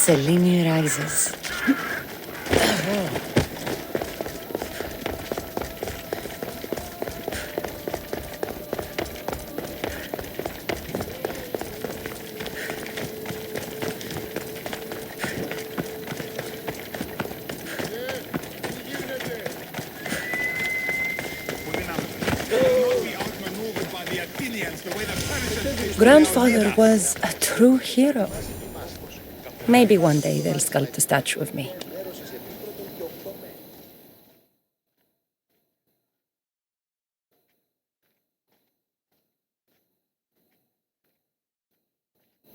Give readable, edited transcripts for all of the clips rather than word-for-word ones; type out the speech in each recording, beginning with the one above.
Selene rises. Grandfather was a true hero. Maybe one day they'll sculpt a statue of me.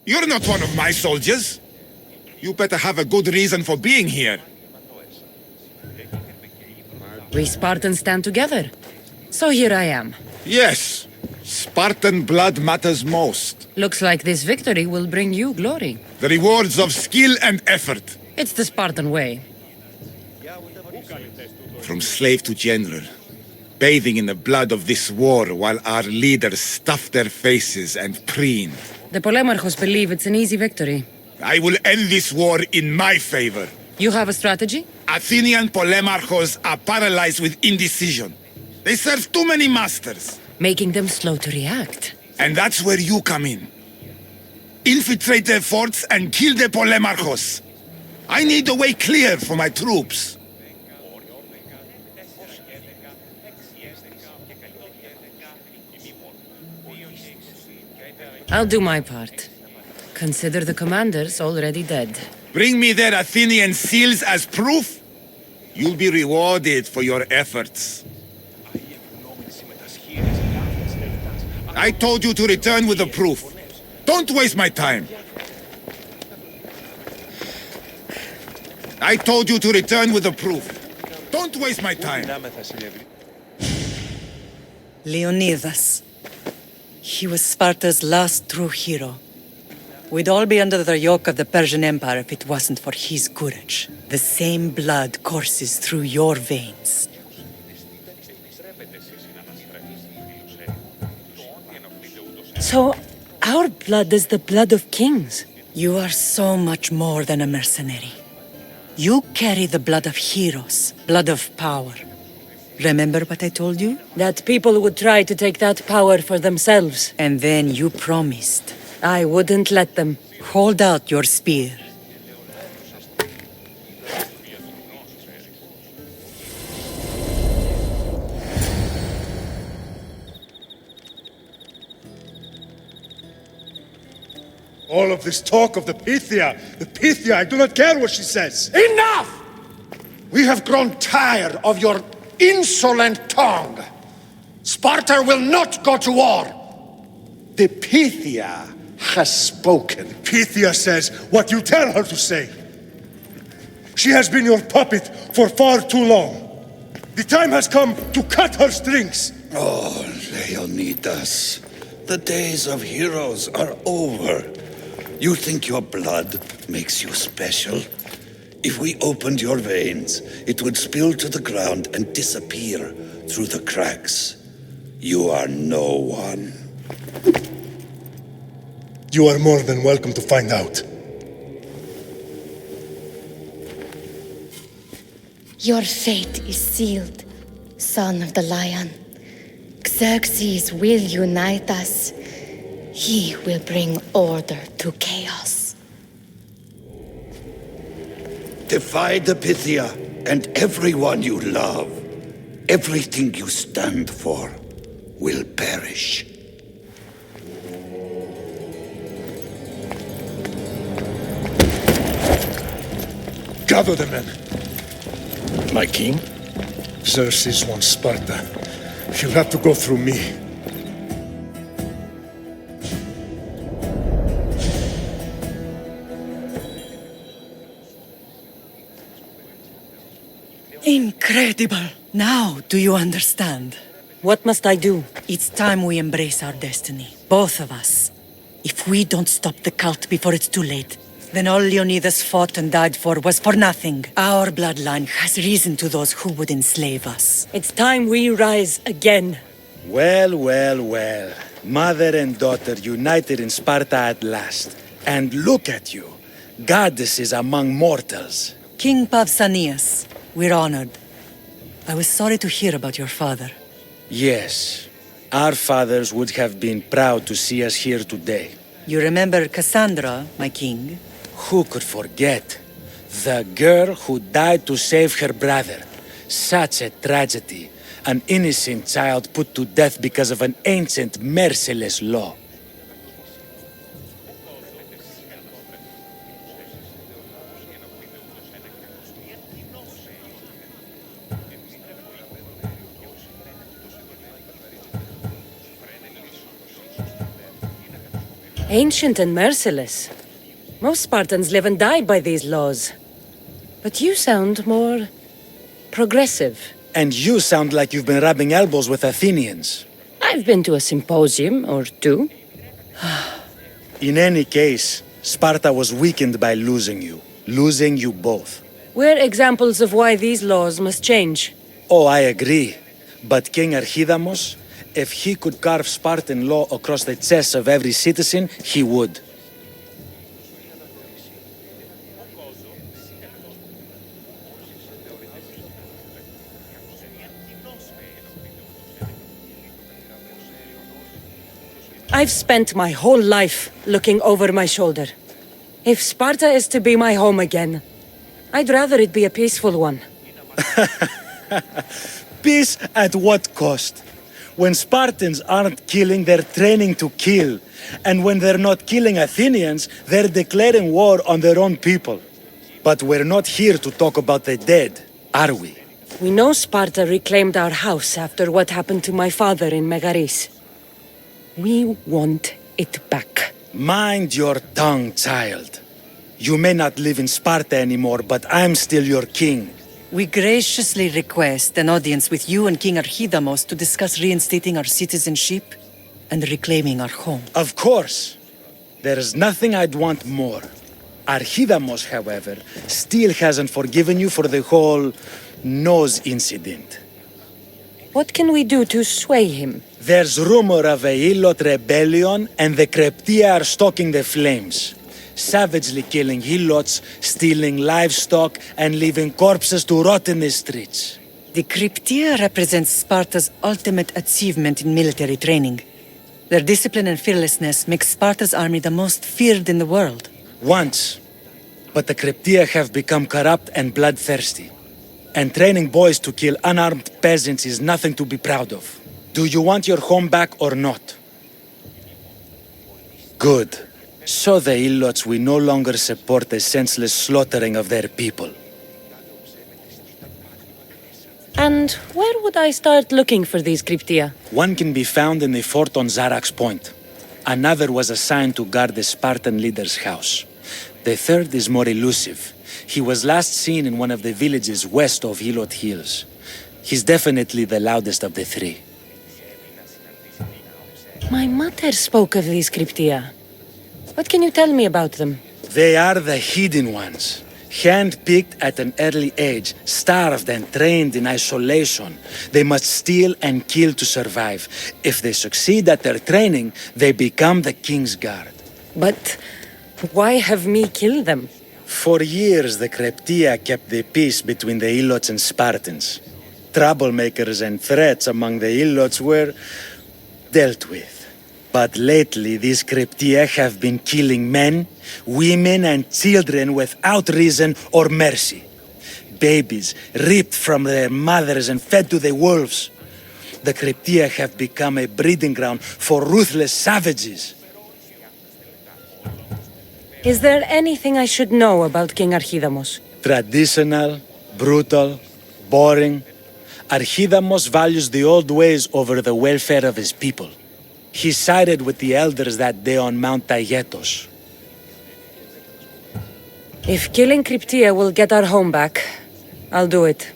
You're not one of my soldiers. You better have a good reason for being here. We Spartans stand together. So here I am. Yes, Spartan blood matters most. Looks like this victory will bring you glory. The rewards of skill and effort. It's the Spartan way. From slave to general, bathing in the blood of this war while our leaders stuff their faces and preen. The Polemarchos believe it's an easy victory. I will end this war in my favor. You have a strategy? Athenian Polemarchos are paralyzed with indecision. They serve too many masters. Making them slow to react. And that's where you come in. Infiltrate their forts and kill the Polemarchos. I need the way clear for my troops. I'll do my part. Consider the commanders already dead. Bring me their Athenian seals as proof. You'll be rewarded for your efforts. I told you to return with the proof. Don't waste my time. I told you to return with the proof. Don't waste my time. Leonidas. He was Sparta's last true hero. We'd all be under the yoke of the Persian Empire if it wasn't for his courage. The same blood courses through your veins. So, our blood is the blood of kings. You are so much more than a mercenary. You carry the blood of heroes, blood of power. Remember what I told you? That people would try to take that power for themselves. And then you promised. I wouldn't let them. Hold out your spear. All of this talk of the Pythia, I do not care what she says. Enough! We have grown tired of your insolent tongue. Sparta will not go to war. The Pythia has spoken. Pythia says what you tell her to say. She has been your puppet for far too long. The time has come to cut her strings. Oh, Leonidas, the days of heroes are over. You think your blood makes you special? If we opened your veins, it would spill to the ground and disappear through the cracks. You are no one. You are more than welcome to find out. Your fate is sealed, son of the lion. Xerxes will unite us. He will bring order to chaos. Defy the Pythia and everyone you love. Everything you stand for will perish. Gather the men. My king? Xerxes wants Sparta. He'll have to go through me. Incredible! Now do you understand? What must I do? It's time we embrace our destiny, both of us. If we don't stop the cult before it's too late, then all Leonidas fought and died for was for nothing. Our bloodline has risen to those who would enslave us. It's time we rise again. Well, well, well. Mother and daughter united in Sparta at last. And look at you. goddesses among mortals. King Pausanias, we're honored. I was sorry to hear about your father. Yes, our fathers would have been proud to see us here today. You remember Kassandra, my king? Who could forget? The girl who died to save her brother. Such a tragedy. An innocent child put to death because of an ancient, merciless law. Ancient and merciless. Most Spartans live and die by these laws. But you sound more progressive. And you sound like you've been rubbing elbows with Athenians. I've been to a symposium or two. In any case, Sparta was weakened by losing you both. We're examples of why these laws must change. Oh, I agree. But King Archidamos, if he could carve Spartan law across the chests of every citizen, he would. I've spent my whole life looking over my shoulder. If Sparta is to be my home again, I'd rather it be a peaceful one. Peace at what cost? When Spartans aren't killing, they're training to kill. And when they're not killing Athenians, they're declaring war on their own people. But we're not here to talk about the dead, are we? We know Sparta reclaimed our house after what happened to my father in Megaris. We want it back. Mind your tongue, child. You may not live in Sparta anymore, but I'm still your king. We graciously request an audience with you and King Archidamos to discuss reinstating our citizenship and reclaiming our home. Of course. There's nothing I'd want more. Archidamos, however, still hasn't forgiven you for the whole nose incident. What can we do to sway him? There's rumor of a Helot rebellion, and the Kreptia are stalking the flames. Savagely killing Helots, stealing livestock, and leaving corpses to rot in the streets. The Kryptia represents Sparta's ultimate achievement in military training. Their discipline and fearlessness make Sparta's army the most feared in the world. Once. But the Kryptia have become corrupt and bloodthirsty. And training boys to kill unarmed peasants is nothing to be proud of. Do you want your home back or not? Good. So the Ilots will no longer support the senseless slaughtering of their people. And where would I start looking for these Kryptia? One can be found in the fort on Zarax Point. Another was assigned to guard the Spartan leader's house. The third is more elusive. He was last seen in one of the villages west of Helot Hills. He's definitely the loudest of the three. My mother spoke of these Kryptia. What can you tell me about them? They are the hidden ones. Hand-picked at an early age, starved and trained in isolation. They must steal and kill to survive. If they succeed at their training, they become the king's guard. But why have me kill them? For years, the Kryptia kept the peace between the Ilots and Spartans. Troublemakers and threats among the Ilots were dealt with. But lately, these Kryptia have been killing men, women, and children without reason or mercy. Babies ripped from their mothers and fed to the wolves. The Kryptia have become a breeding ground for ruthless savages. Is there anything I should know about King Archidamos? Traditional, brutal, boring. Archidamos values the old ways over the welfare of his people. He sided with the elders that day on Mount Taygetos. If killing Kryptia will get our home back, I'll do it.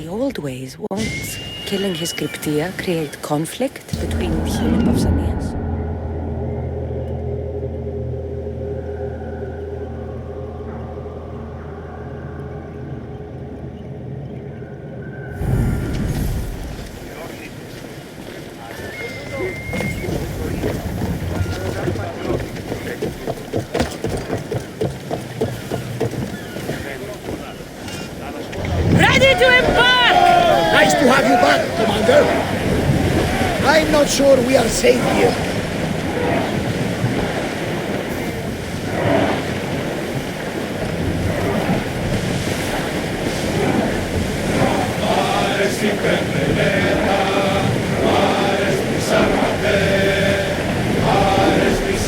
Old ways, won't killing his Cryptia create conflict between him and Pausanias? Ready to embark! Nice to have you back, Commander. I'm not sure we are safe here.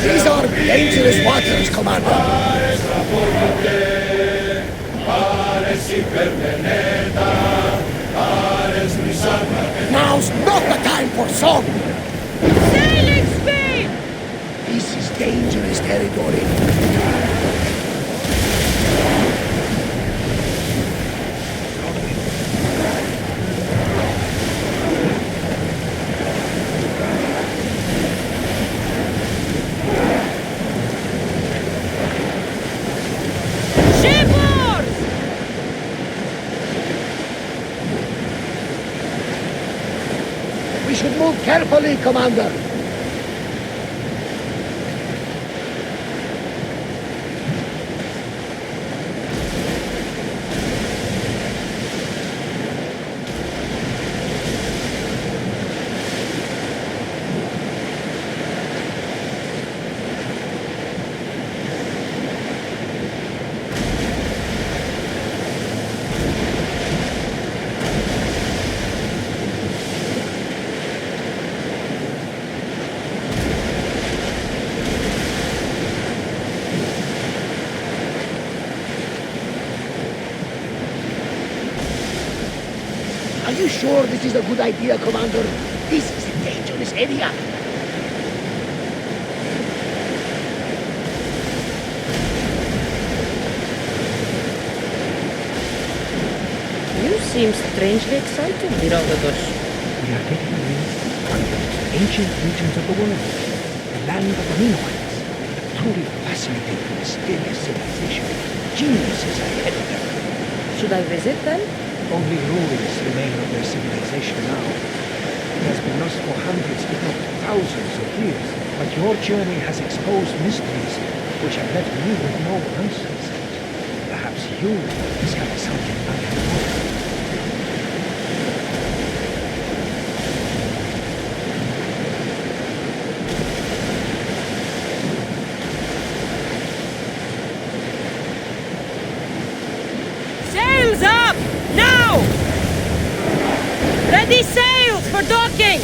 These are dangerous waters, Commander. Now's not the time for song! Sailing speed! This is dangerous territory. Shipboard! We should move carefully, Commander. Are you sure this is a good idea, Commander? This is a dangerous area. You seem strangely excited, Leiandros. We are getting away from the most ancient regions of the world, the land of the Minoans, a truly fascinating and mysterious civilization. Geniuses ahead of them. Should I visit them? Only ruins remain of their civilization now. It has been lost for hundreds, if not thousands of years. But your journey has exposed mysteries which have left me with no answers. Perhaps you discover something I have not. Sails up! Now! Ready sails for docking!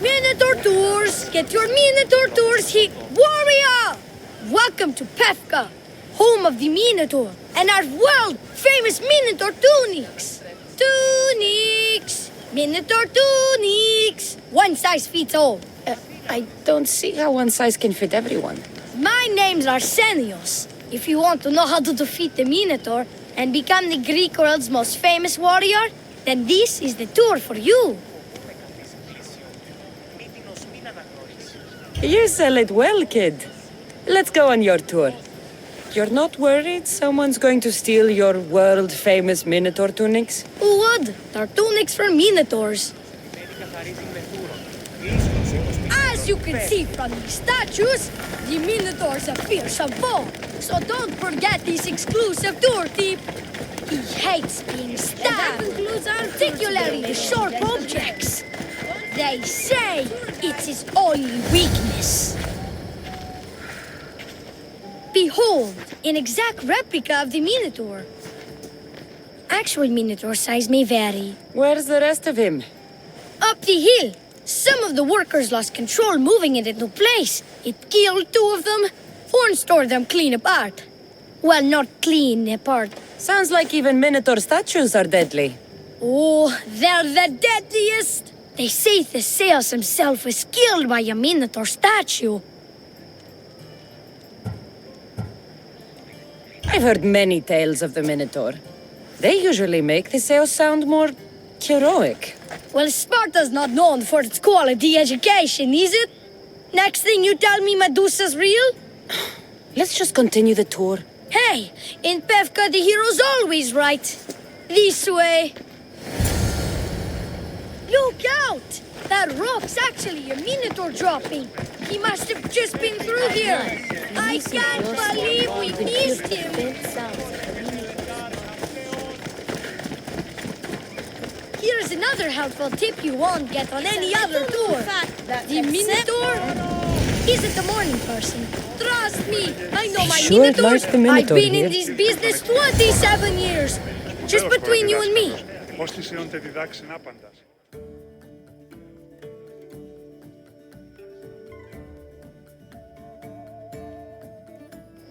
Minatour tours! Get your Minatour tours here! Warrior! Welcome to Pephka, home of the Minatour, and our world-famous Minatour tunics! Tunics! Minatour tunics! One size fits all. I don't see how one size can fit everyone. My name's Arsenios. If you want to know how to defeat the Minotaur and become the Greek world's most famous warrior, then this is the tour for you. You sell it well, kid. Let's go on your tour. You're not worried someone's going to steal your world-famous Minotaur tunics? Who would? They're tunics for Minotaurs. As you can see from these statues, the Minotaur's a fearsome foe. So don't forget this exclusive tour tip. He hates being stabbed, particularly the sharp objects. They say it's his only weakness. Behold, an exact replica of the Minotaur. Actual Minotaur size may vary. Where's the rest of him? Up the hill. Some of the workers lost control moving it into place. It killed two of them, or stored them clean apart. Well, not clean apart. Sounds like even Minotaur statues are deadly. Oh, they're the deadliest. They say Theseus himself was killed by a Minotaur statue. I've heard many tales of the Minotaur. They usually make Theseus sound more heroic. Well, Sparta's not known for its quality education, is it? Next thing you tell me Medusa's real? Let's just continue the tour. Hey, in Pephka the hero's always right. This way. Look out! That rock's actually a Minotaur dropping. He must have just been through here. I can't believe we missed him. Here's another helpful tip you won't get on any other tour. The Minotaur isn't a morning person. Trust me, I know my Sure Minotaur. like the Minotaur I've been here. in this business 27 years. Just between you and me.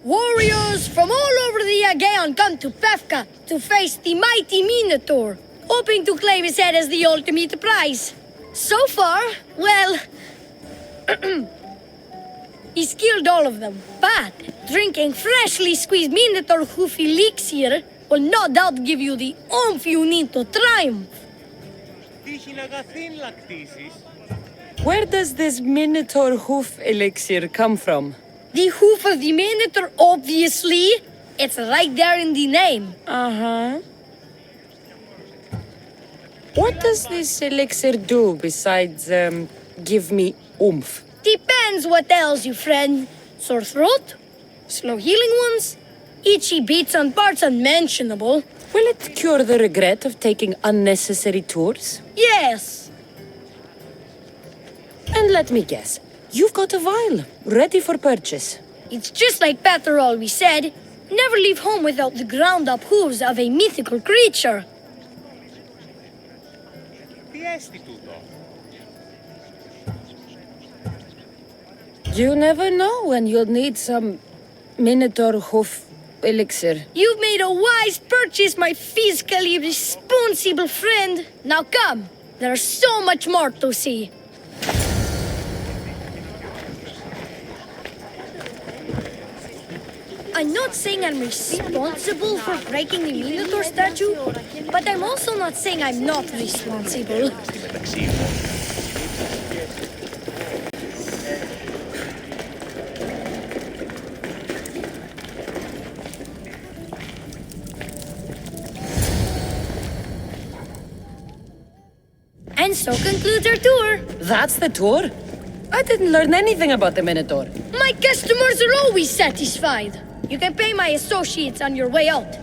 Warriors from all over the Aegean come to Pephka to face the mighty Minotaur, hoping to claim his head as the ultimate prize. So far, well, he's killed all of them. But drinking freshly squeezed Minotaur hoof elixir will no doubt give you the oomph you need to triumph. Where does this Minotaur hoof elixir come from? The hoof of the Minotaur, obviously. It's right there in the name. Uh-huh. What does this elixir do besides, give me oomph? Depends what ails you, friend. Sore throat? Slow healing wounds? Itchy beats on parts unmentionable? Will it cure the regret of taking unnecessary tours? Yes. And let me guess, you've got a vial, ready for purchase. It's just like Peter always said. Never leave home without the ground-up hooves of a mythical creature. You never know when you'll need some Minotaur hoof elixir. You've made a wise purchase, my fiscally responsible friend. Now come, there's so much more to see. I'm not saying I'm responsible for breaking the Minotaur statue, but I'm also not saying I'm not responsible. And so concludes our tour. That's the tour? I didn't learn anything about the Minotaur. My customers are always satisfied. You can pay my associates on your way out.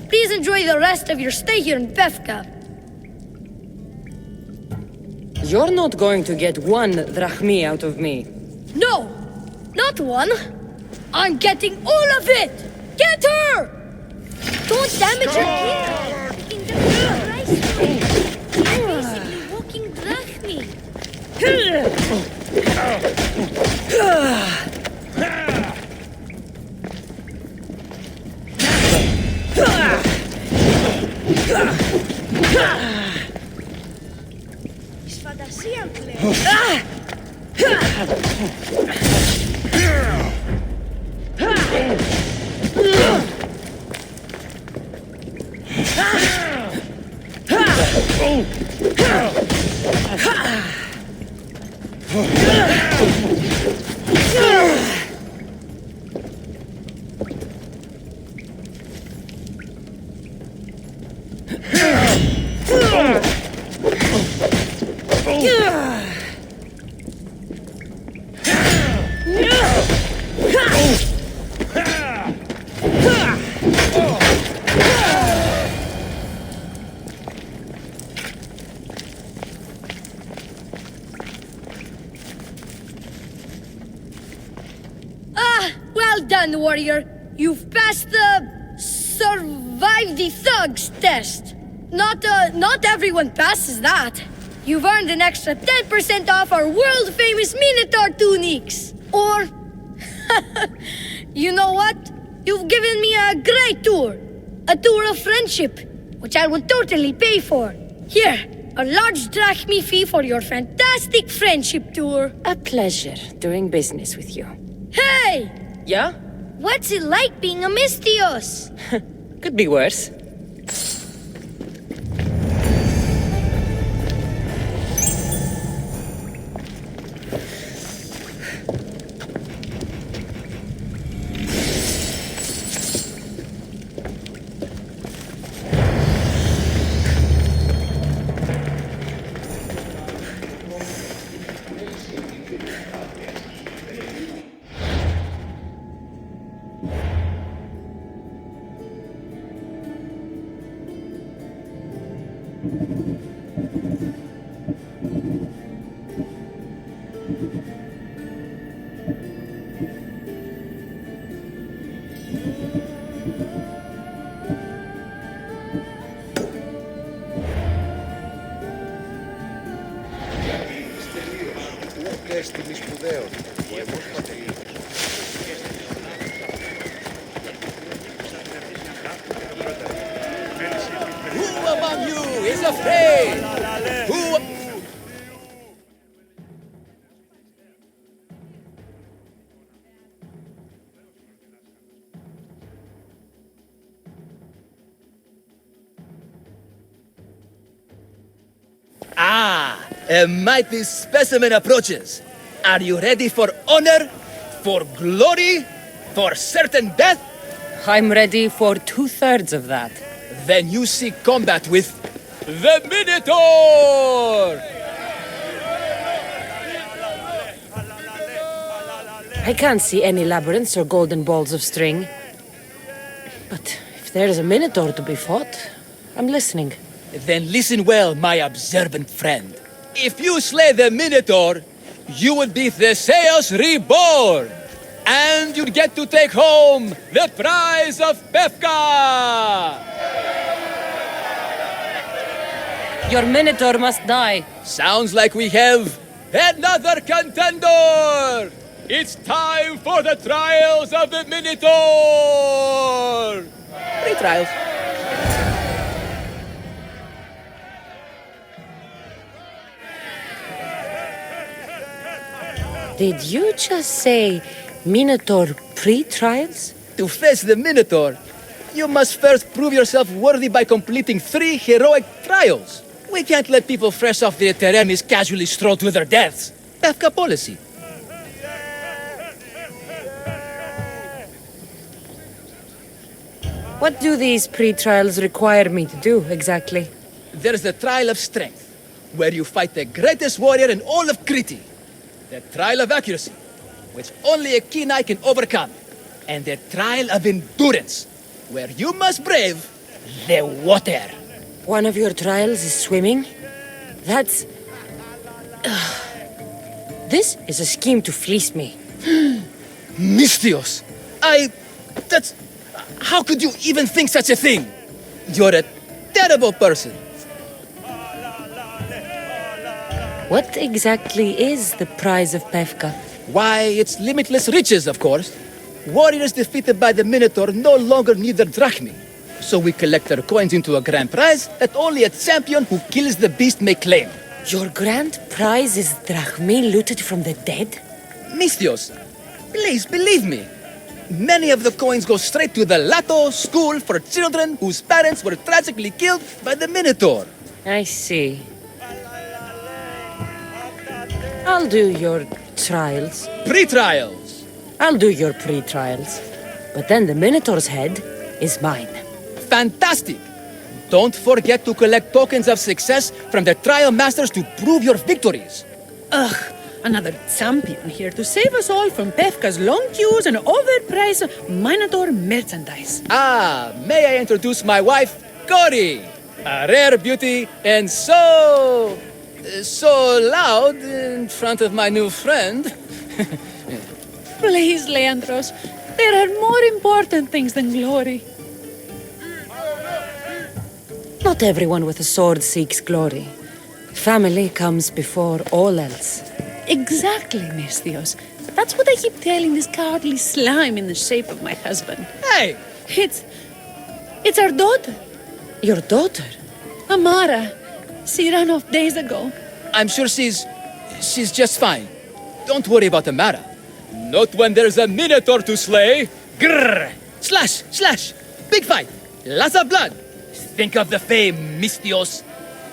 Please enjoy the rest of your stay here in Pephka. You're not going to get one drachmi out of me. No, not one. I'm getting all of it. Get her! Don't damage her kingdom. Taking the price for it. You're basically walking drachmi. Well done, warrior. You've passed the survive the thugs test. Not everyone passes that. You've earned an extra 10% off our world-famous Minotaur tunics. Or, you know what? You've given me a great tour. A tour of friendship, which I will totally pay for. Here, a large drachmi fee for your fantastic friendship tour. A pleasure doing business with you. Hey! Yeah? What's it like being a Mystios? Could be worse. Who among you is afraid? Who... Ah, A mighty specimen approaches. Are you ready for honor? For glory? For certain death? I'm ready for 2/3 of that. Then you seek combat with the Minatour! I can't see any labyrinths or golden balls of string. But if there is a Minotaur to be fought, I'm listening. Then listen well, my observant friend. If you slay the Minotaur, you would be Theseus reborn! And you'd get to take home the prize of Pephka! Your Minotaur must die. Sounds like we have another contender! It's time for the trials of the Minotaur! 3 trials. Did you just say Minotaur pre-trials? To face the Minotaur, you must first prove yourself worthy by completing 3 heroic trials. We can't let people fresh off the Teremis casually stroll to their deaths. Pephka policy. What do these pre-trials require me to do, exactly? There's the trial of strength, where you fight the greatest warrior in all of Crete. The trial of accuracy, which only a keen eye can overcome. And the trial of endurance, where you must brave the water. One of your trials is swimming? That's... This is a scheme to fleece me. Mystios! That's... How could you even think such a thing? You're a terrible person. What exactly is the prize of Pephka? Why, it's limitless riches, of course. Warriors defeated by the Minotaur no longer need their drachmi. So we collect their coins into a grand prize that only a champion who kills the beast may claim. Your grand prize is drachmi looted from the dead? Mystios, please believe me. Many of the coins go straight to the Lato school for children whose parents were tragically killed by the Minotaur. I see. I'll do your trials. Pre-trials. I'll do your pre-trials. But then the Minotaur's head is mine. Fantastic! Don't forget to collect tokens of success from the trial masters to prove your victories. Ugh, another champion here to save us all from Pephka's long queues and overpriced Minotaur merchandise. May I introduce my wife, Cory? A rare beauty and so loud in front of my new friend. Please, Leiandros, there are more important things than glory. Not everyone with a sword seeks glory. Family comes before all else. Exactly, Mystios. That's what I keep telling this cowardly slime in the shape of my husband. Hey! It's our daughter. Your daughter? Amara. She ran off days ago. I'm sure she's just fine. Don't worry about Amara. Not when there's a Minotaur to slay. Grrr! Slash! Slash! Big fight! Lots of blood! Think of the fame, Mystios.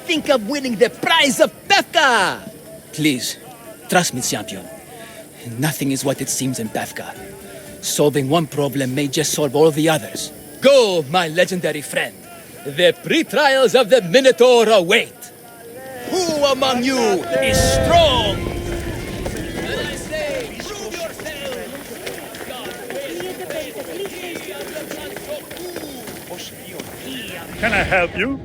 Think of winning the prize of Pephka! Please, trust me, champion. Nothing is what it seems in Pephka. Solving one problem may just solve all the others. Go, my legendary friend. The pre-trials of the Minotaur await. Who among you is strong? When I say, prove yourself. Can I help you?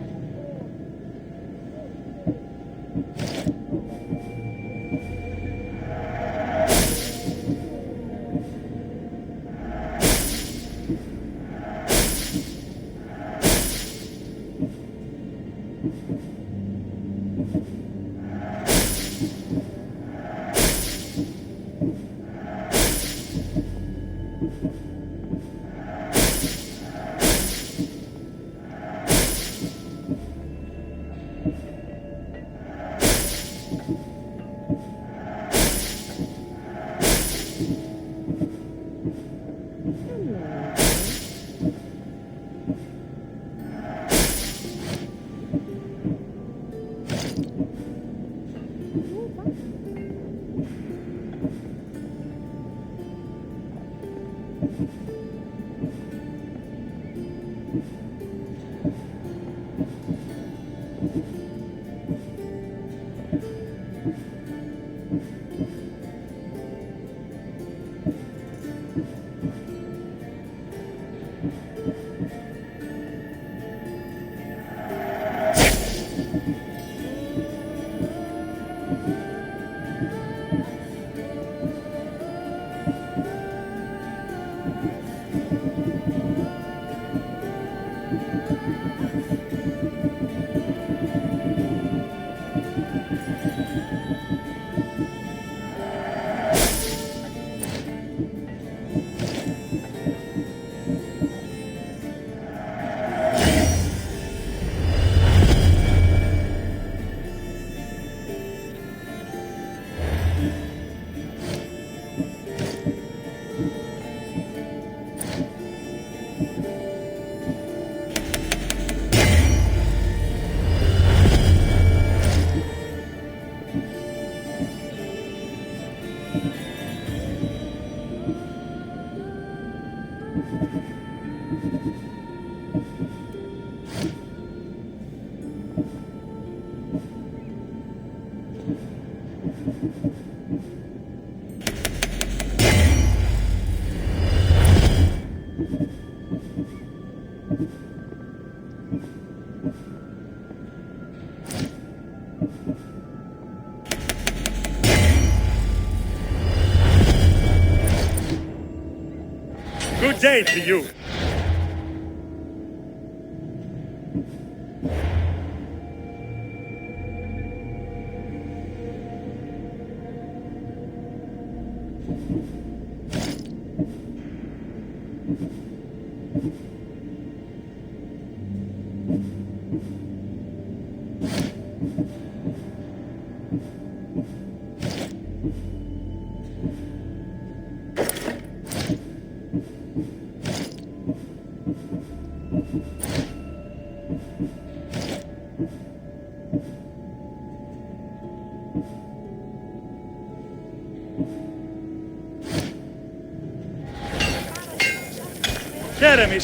Good day to you.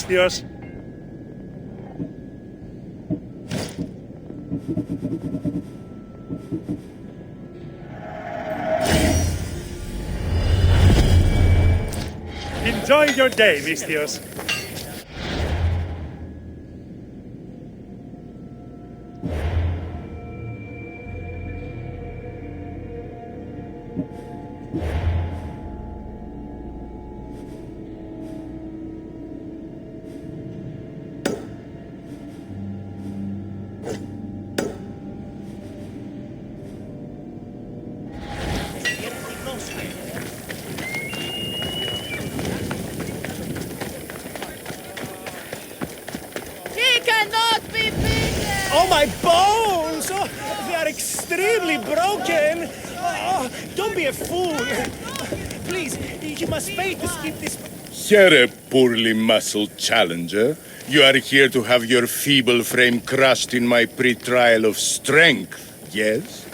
Dios. Enjoy your day, Mistios. Oh, my bones! Oh, they are extremely broken! Oh, don't be a fool! Please, you must pay to skip this... Here, poorly muscled challenger. You are here to have your feeble frame crushed in my pre-trial of strength, yes?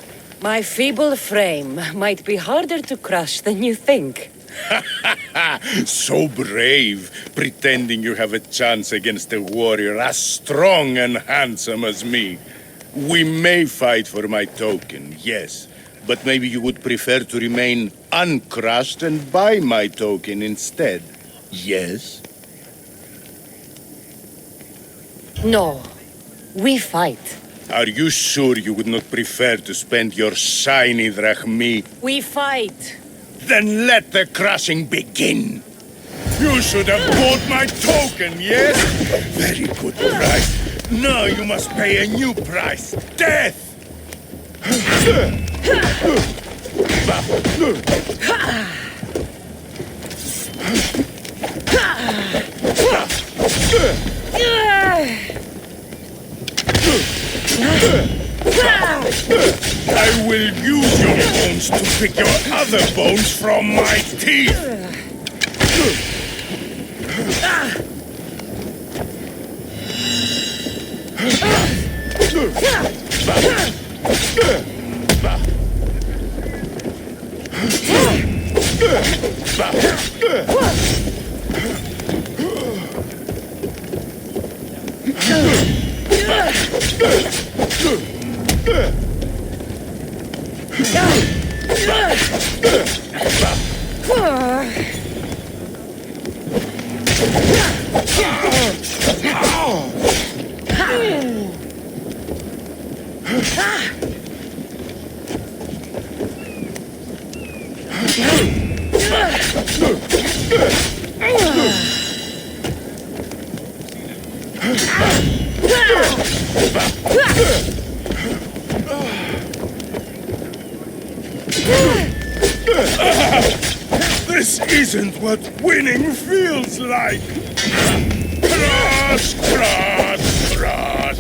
My feeble frame might be harder to crush than you think. So brave, pretending you have a chance against a warrior as strong and handsome as me. We may fight for my token, yes, but maybe you would prefer to remain uncrushed and buy my token instead, yes? No, we fight. Are you sure you would not prefer to spend your shiny drachmi? We fight. Then let the crushing begin. You should have bought my token, yes? Very good price. Now you must pay a new price. Death! I will use your bones to pick your other bones from my teeth! This isn't what winning feels like! Crush, crush, crush!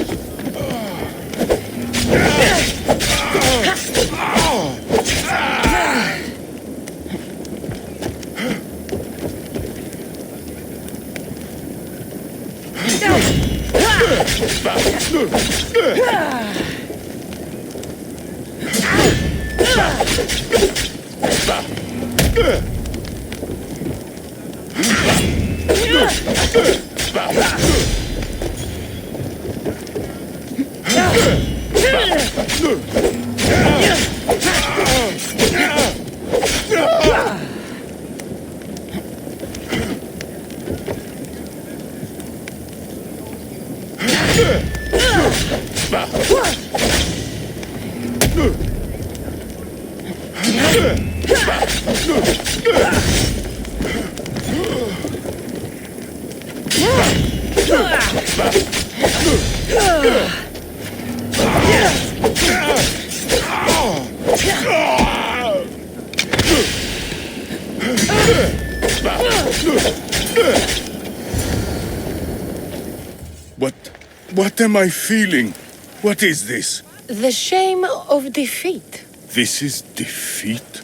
What am I feeling? What is this? The shame of defeat. This is defeat?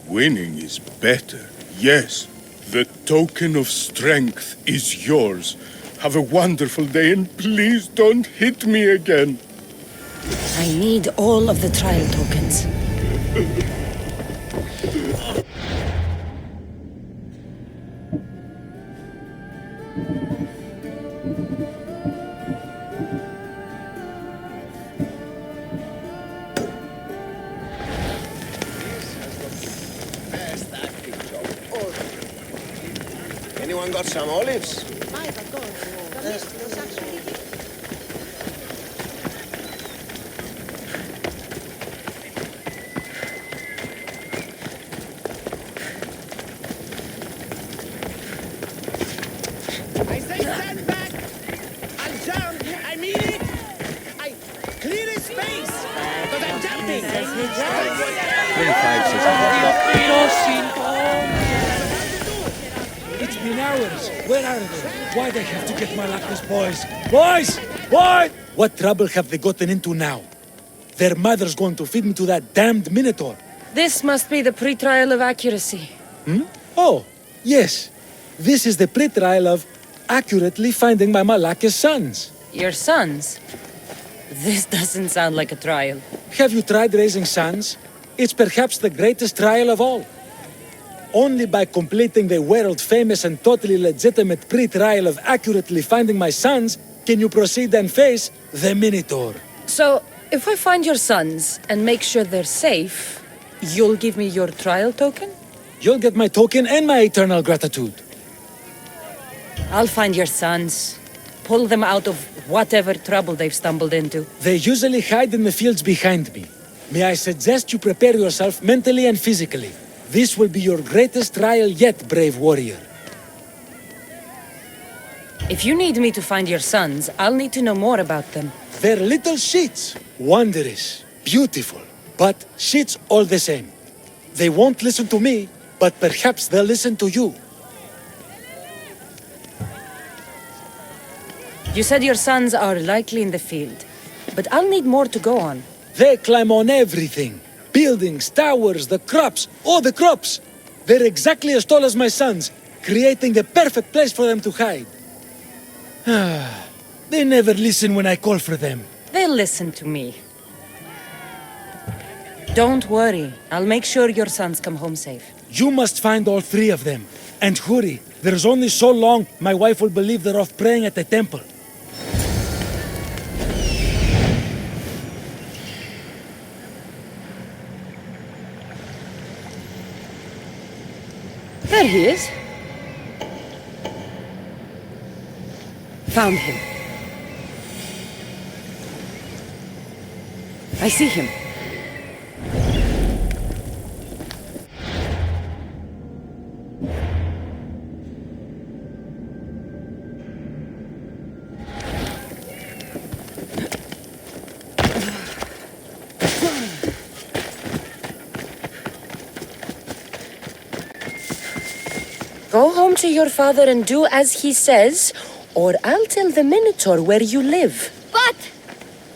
Winning is better. Yes, the token of strength is yours. Have a wonderful day and please don't hit me again. I need all of the trial tokens. Anyone got some olives? I say stand back! I'll jump! I mean it! I clear a space! But I'm jumping! 25 It's been hours. Where are they? Why they have to get my luckless boys? Boys! Boys! What trouble have they gotten into now? Their mother's going to feed me to that damned Minotaur. This must be the pre-trial of accuracy. Oh, yes. This is the pre-trial of accurately finding my Malaka's sons. Your sons? This doesn't sound like a trial. Have you tried raising sons? It's perhaps the greatest trial of all. Only by completing the world-famous and totally legitimate pre-trial of accurately finding my sons can you proceed and face the Minotaur. So, if I find your sons and make sure they're safe, you'll give me your trial token? You'll get my token and my eternal gratitude. I'll find your sons. Pull them out of whatever trouble they've stumbled into. They usually hide in the fields behind me. May I suggest you prepare yourself mentally and physically. This will be your greatest trial yet, brave warrior. If you need me to find your sons, I'll need to know more about them. They're little shits. Wondrous, beautiful, but shits all the same. They won't listen to me, but perhaps they'll listen to you. You said your sons are likely in the field, but I'll need more to go on. They climb on everything. Buildings, towers, the crops, all the crops. They're exactly as tall as my sons, creating the perfect place for them to hide. They never listen when I call for them. They'll listen to me. Don't worry, I'll make sure your sons come home safe. You must find all three of them. And hurry, there's only so long my wife will believe they're off praying at the temple. There he is. Found him. I see him. Go home to your father and do as he says, or I'll tell the Minotaur where you live. But...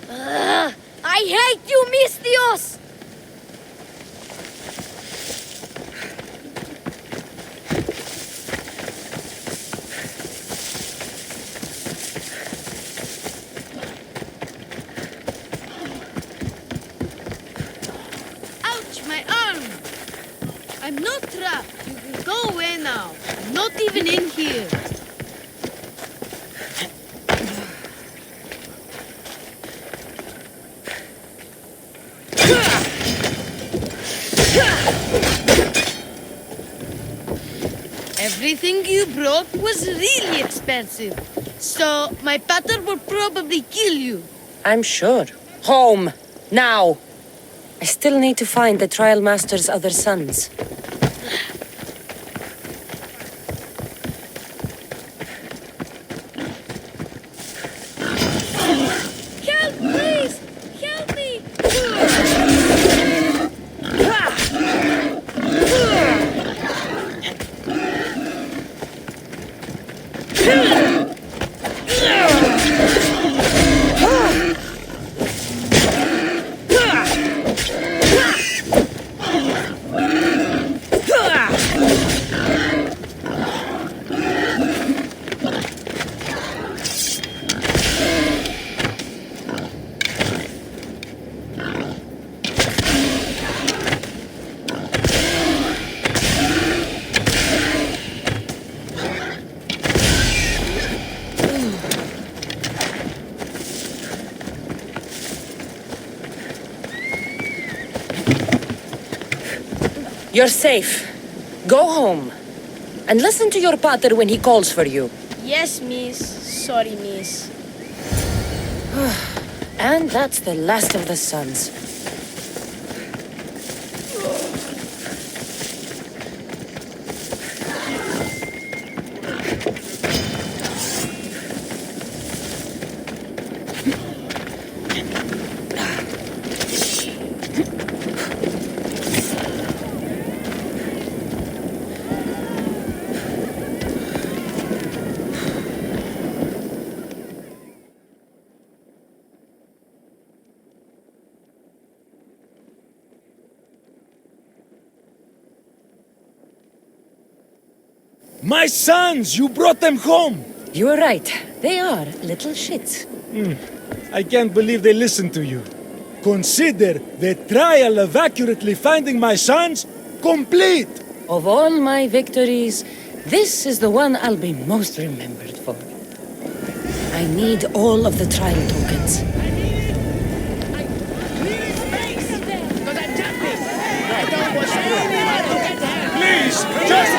I hate you, Mistios! Ouch, my arm! I'm no trap. You can go away now. Not even in here. Everything you brought was really expensive. So, my pater will probably kill you. I'm sure. Home! Now! I still need to find the Trial Master's other sons. Help, please! Help me! You're safe. Go home. And listen to your pater when he calls for you. Yes, miss. Sorry, miss. And that's the last of the sons. My sons! You brought them home! You were right. They are little shits. I can't believe they listened to you. Consider the trial of accurately finding my sons complete! Of all my victories, this is the one I'll be most remembered for. I need all of the trial tokens. Please, just...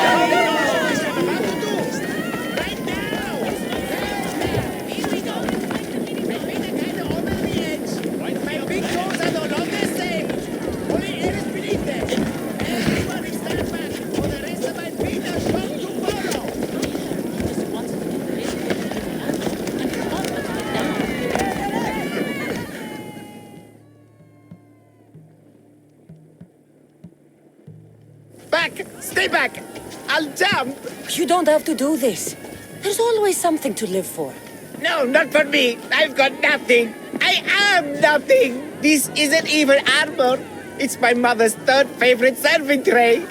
Back! Stay back! I'll jump! You don't have to do this. There's always something to live for. No, not for me. I've got nothing. I am nothing. This isn't even armor. It's my mother's third favorite serving tray.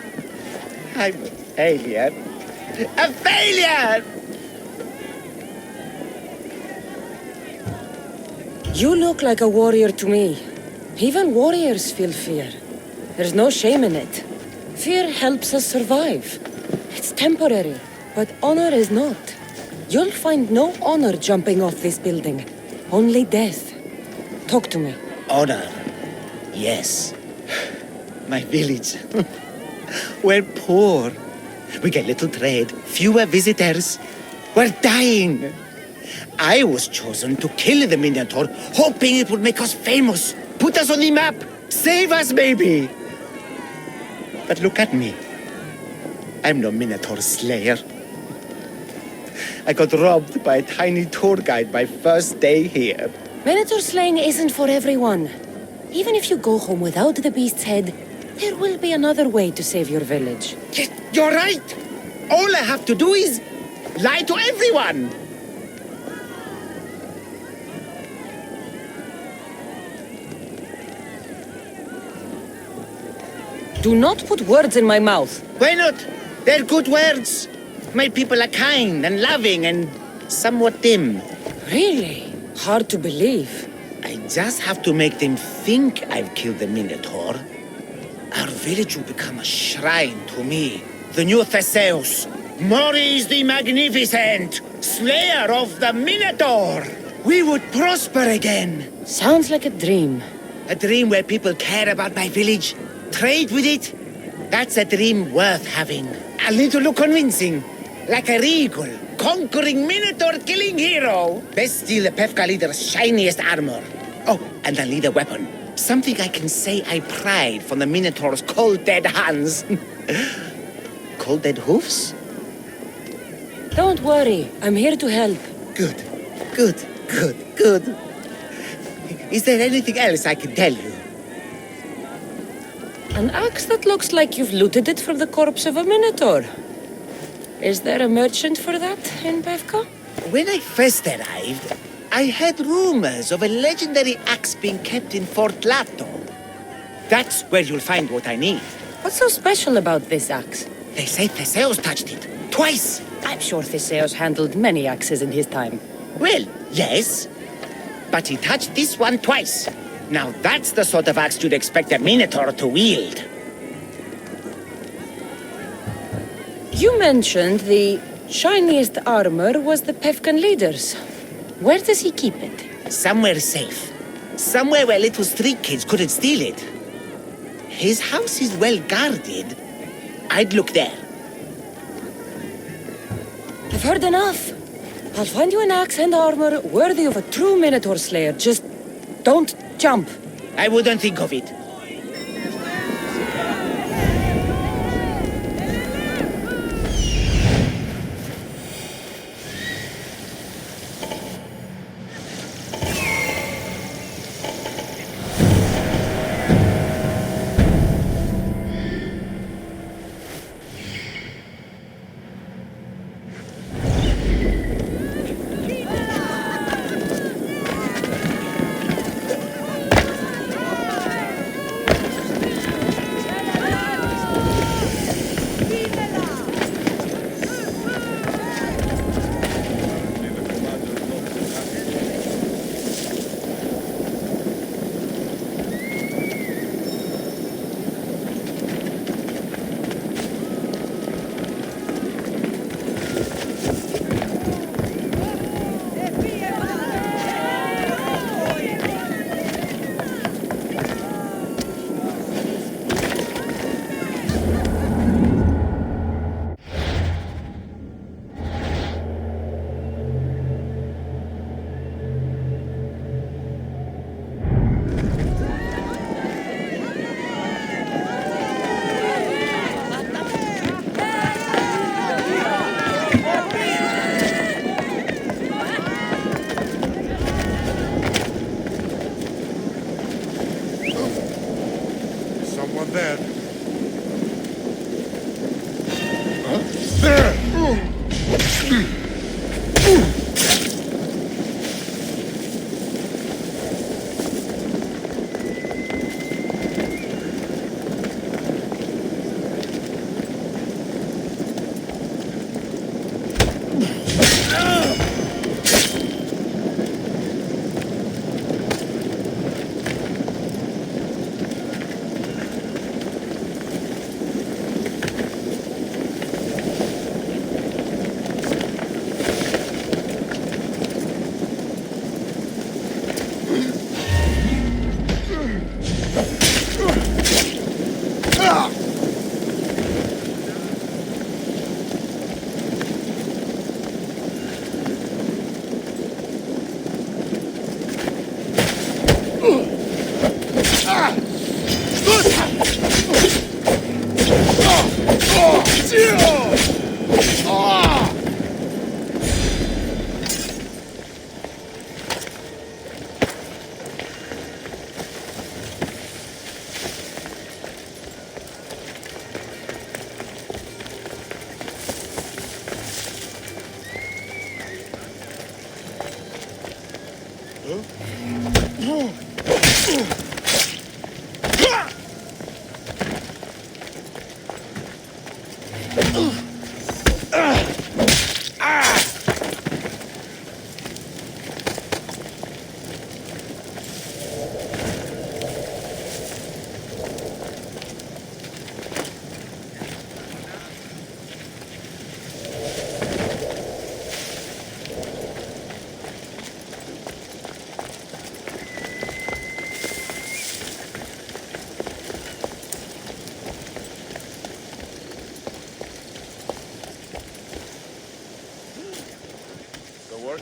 I'm a failure. A failure! You look like a warrior to me. Even warriors feel fear. There's no shame in it. Fear helps us survive. It's temporary, but honor is not. You'll find no honor jumping off this building. Only death. Talk to me. Honor. Yes. My village. We're poor. We get little trade, fewer visitors. We're dying. I was chosen to kill the Minotaur, hoping it would make us famous, put us on the map, save us maybe. But look at me. I'm no Minotaur slayer. I got robbed by a tiny tour guide my first day here. Minotaur slaying isn't for everyone. Even if you go home without the beast's head, there will be another way to save your village. You're right. All I have to do is lie to everyone. Do not put words in my mouth. Why not? They're good words. My people are kind and loving and somewhat dim. Really? Hard to believe. I just have to make them think I've killed the Minotaur. Our village will become a shrine to me, the new Theseus, Maurice the Magnificent, slayer of the Minotaur. We would prosper again. Sounds like a dream. A dream where people care about my village, trade with it. That's a dream worth having. I'll need to look convincing, like a regal, conquering Minotaur-killing hero. Best steal the Pephka leader's shiniest armor. Oh, and I'll need a weapon. Something I can say I pried from the Minotaur's cold dead hands. Cold dead hoofs? Don't worry, I'm here to help. Good. Is there anything else I can tell you? An axe that looks like you've looted it from the corpse of a Minotaur. Is there a merchant for that in Pephka? When I first arrived, I heard rumors of a legendary axe being kept in Fort Lato. That's where you'll find what I need. What's so special about this axe? They say Theseus touched it. Twice. I'm sure Theseus handled many axes in his time. Well, yes. But he touched this one twice. Now that's the sort of axe you'd expect a Minotaur to wield. You mentioned the shiniest armor was the Pephkan leader's. Where does he keep it? Somewhere safe. Somewhere where little street kids couldn't steal it. His house is well guarded. I'd look there. I've heard enough. I'll find you an axe and armor worthy of a true Minotaur slayer. Just don't jump. I wouldn't think of it.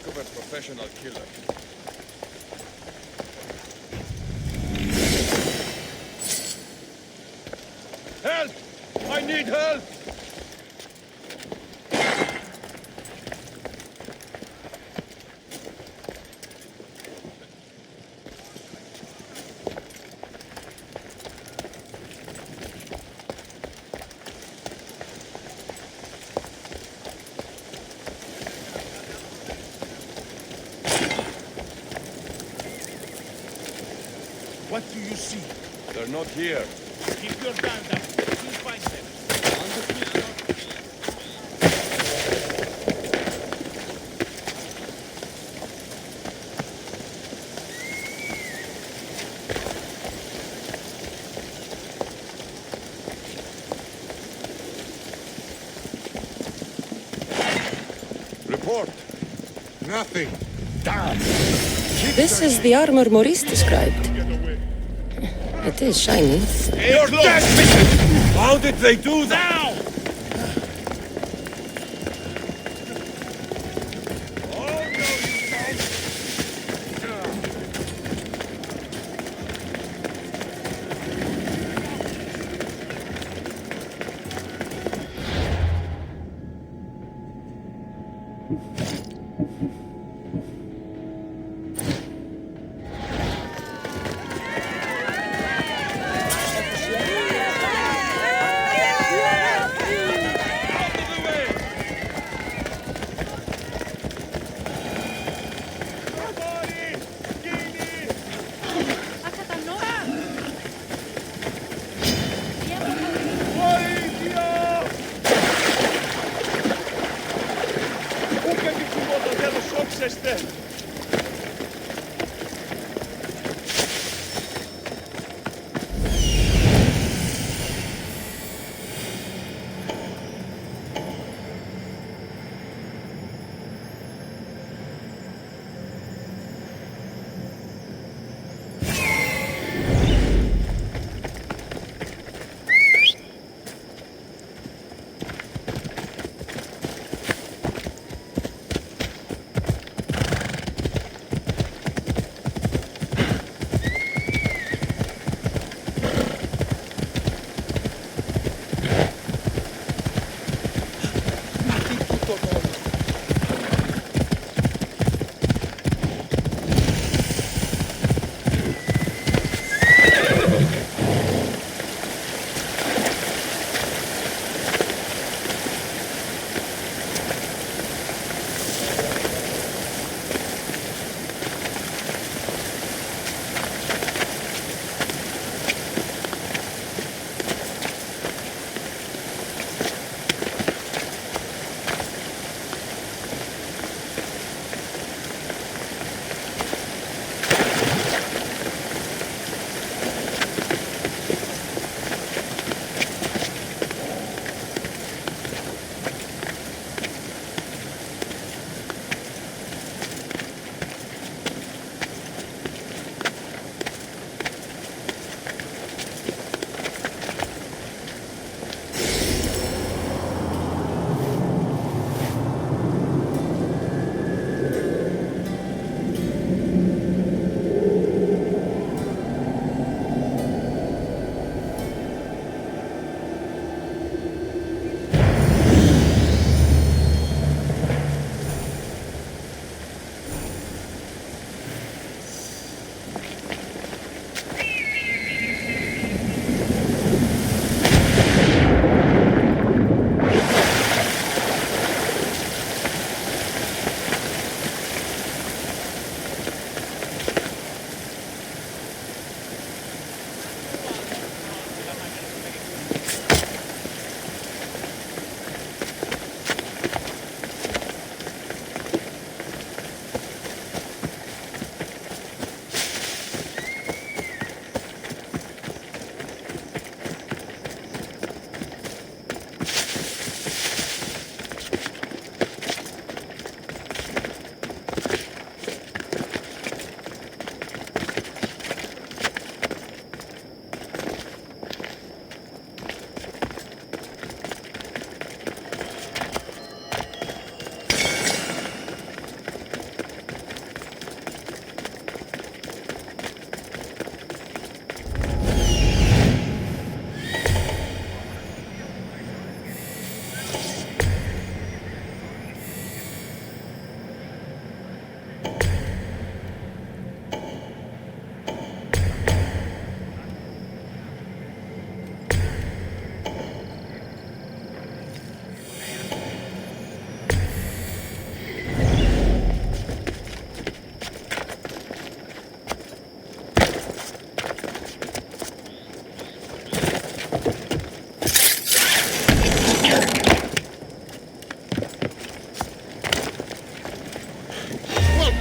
of a professional killer. Help! I need help! What do you see? They're not here. Keep your guard up. We'll find them. Report. Nothing. Damn. This is the armor Maurice described. It is shiny. You're dead! How did they do that? Now!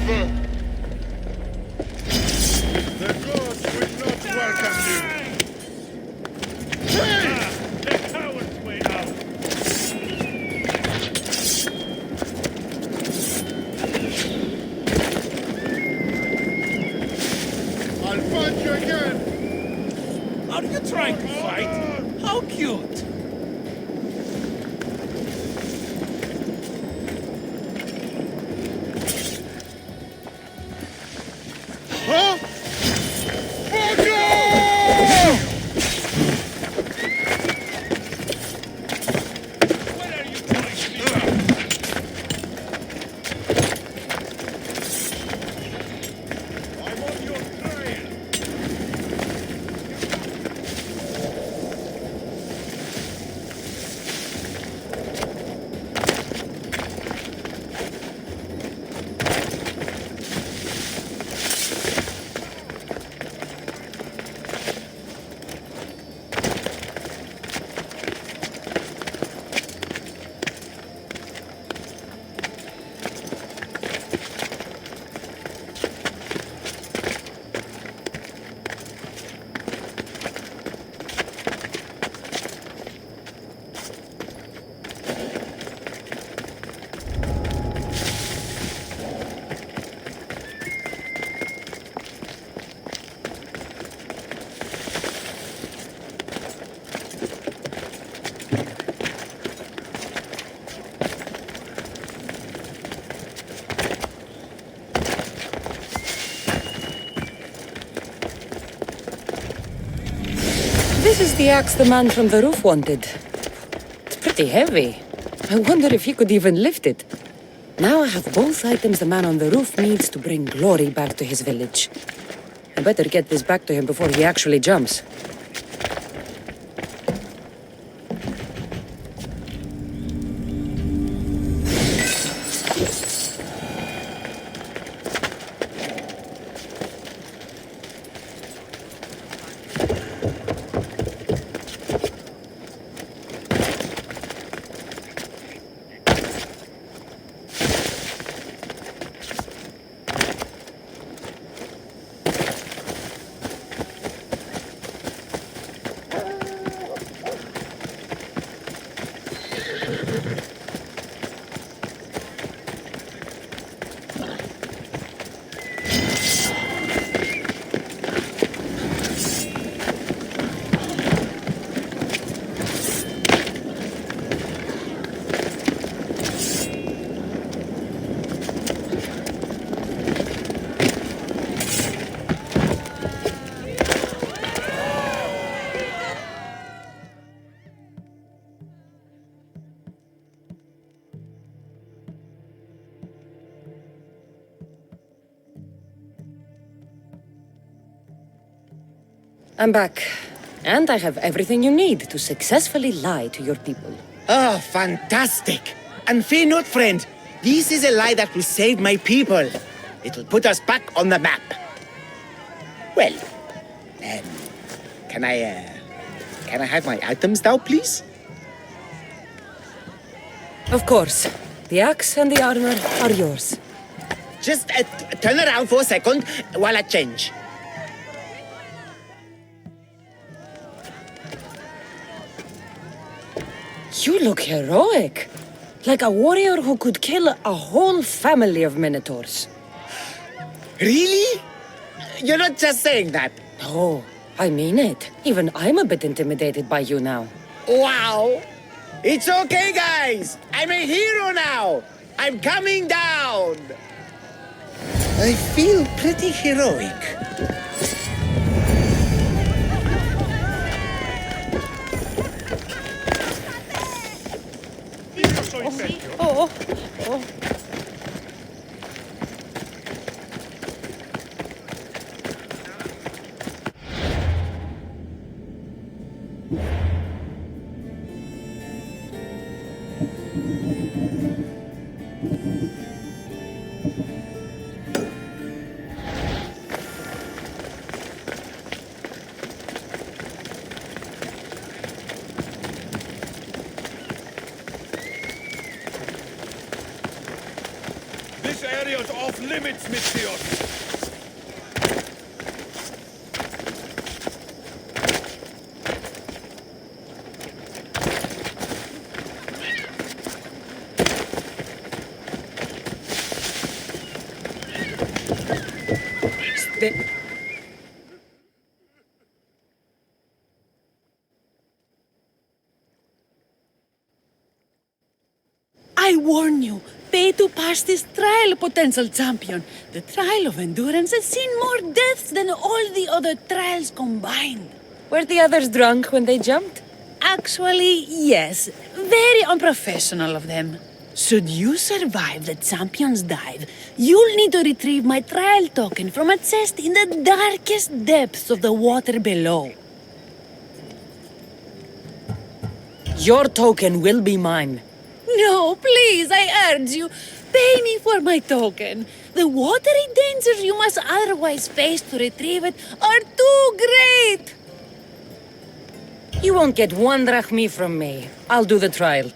The gods will not welcome you. The coward's way out. I'll find you again. Are you trying to fight? How cute! Huh? This is the axe the man from the roof wanted. It's pretty heavy. I wonder if he could even lift it. Now I have both items the man on the roof needs to bring glory back to his village. I better get this back to him before he actually jumps. I'm back. And I have everything you need to successfully lie to your people. Oh, fantastic! And fear not, friend. This is a lie that will save my people. It'll put us back on the map. Well, can I have my items now, please? Of course. The axe and the armor are yours. Just turn around for a second while I change. You look heroic. Like a warrior who could kill a whole family of Minotaurs. Really? You're not just saying that. No, I mean it. Even I'm a bit intimidated by you now. Wow! It's okay, guys! I'm a hero now! I'm coming down! I feel pretty heroic. Oh. This area's off limits, Mister. I warn you, pay to pass this trial, potential champion. The trial of endurance has seen more deaths than all the other trials combined. Were the others drunk when they jumped? Actually, yes. Very unprofessional of them. Should you survive the champion's dive, you'll need to retrieve my trial token from a chest in the darkest depths of the water below. Your token will be mine. No, please, I urge you. Pay me for my token. The watery dangers you must otherwise face to retrieve it are too great. You won't get one drachmi from me. I'll do the trial.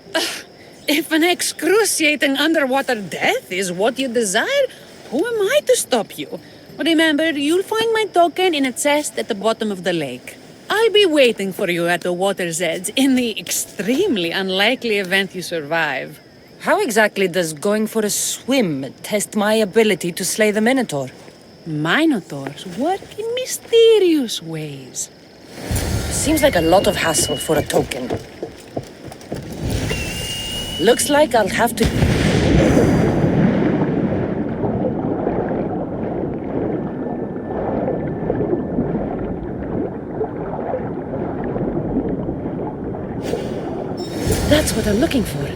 If an excruciating underwater death is what you desire, who am I to stop you? Remember, you'll find my token in a chest at the bottom of the lake. I'll be waiting for you at the water's edge in the extremely unlikely event you survive. How exactly does going for a swim test my ability to slay the Minotaur? Minotaurs work in mysterious ways. Seems like a lot of hassle for a token. Looks like I'll have to... That's what I'm looking for.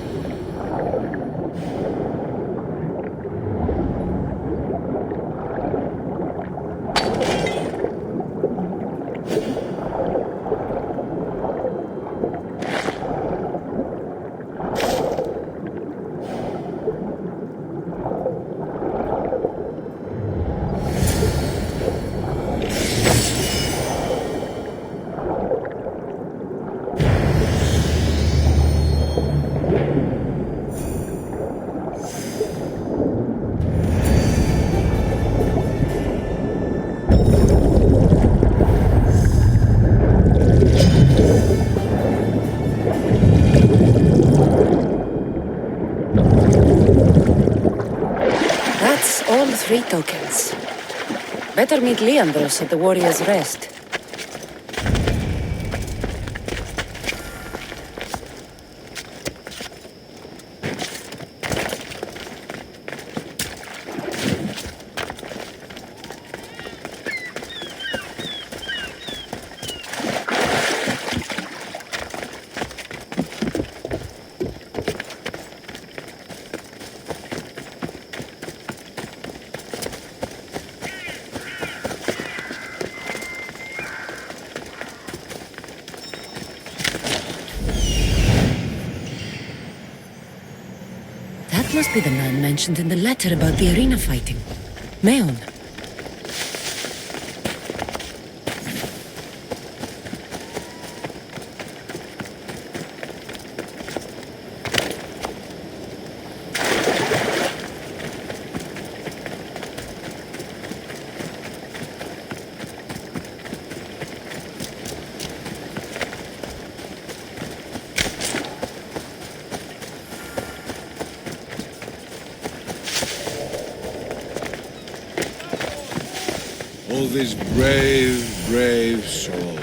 All 3 tokens. Better meet Leiandros at the Warrior's Rest. That must be the man mentioned in the letter about the arena fighting. Meon. All these brave, brave souls.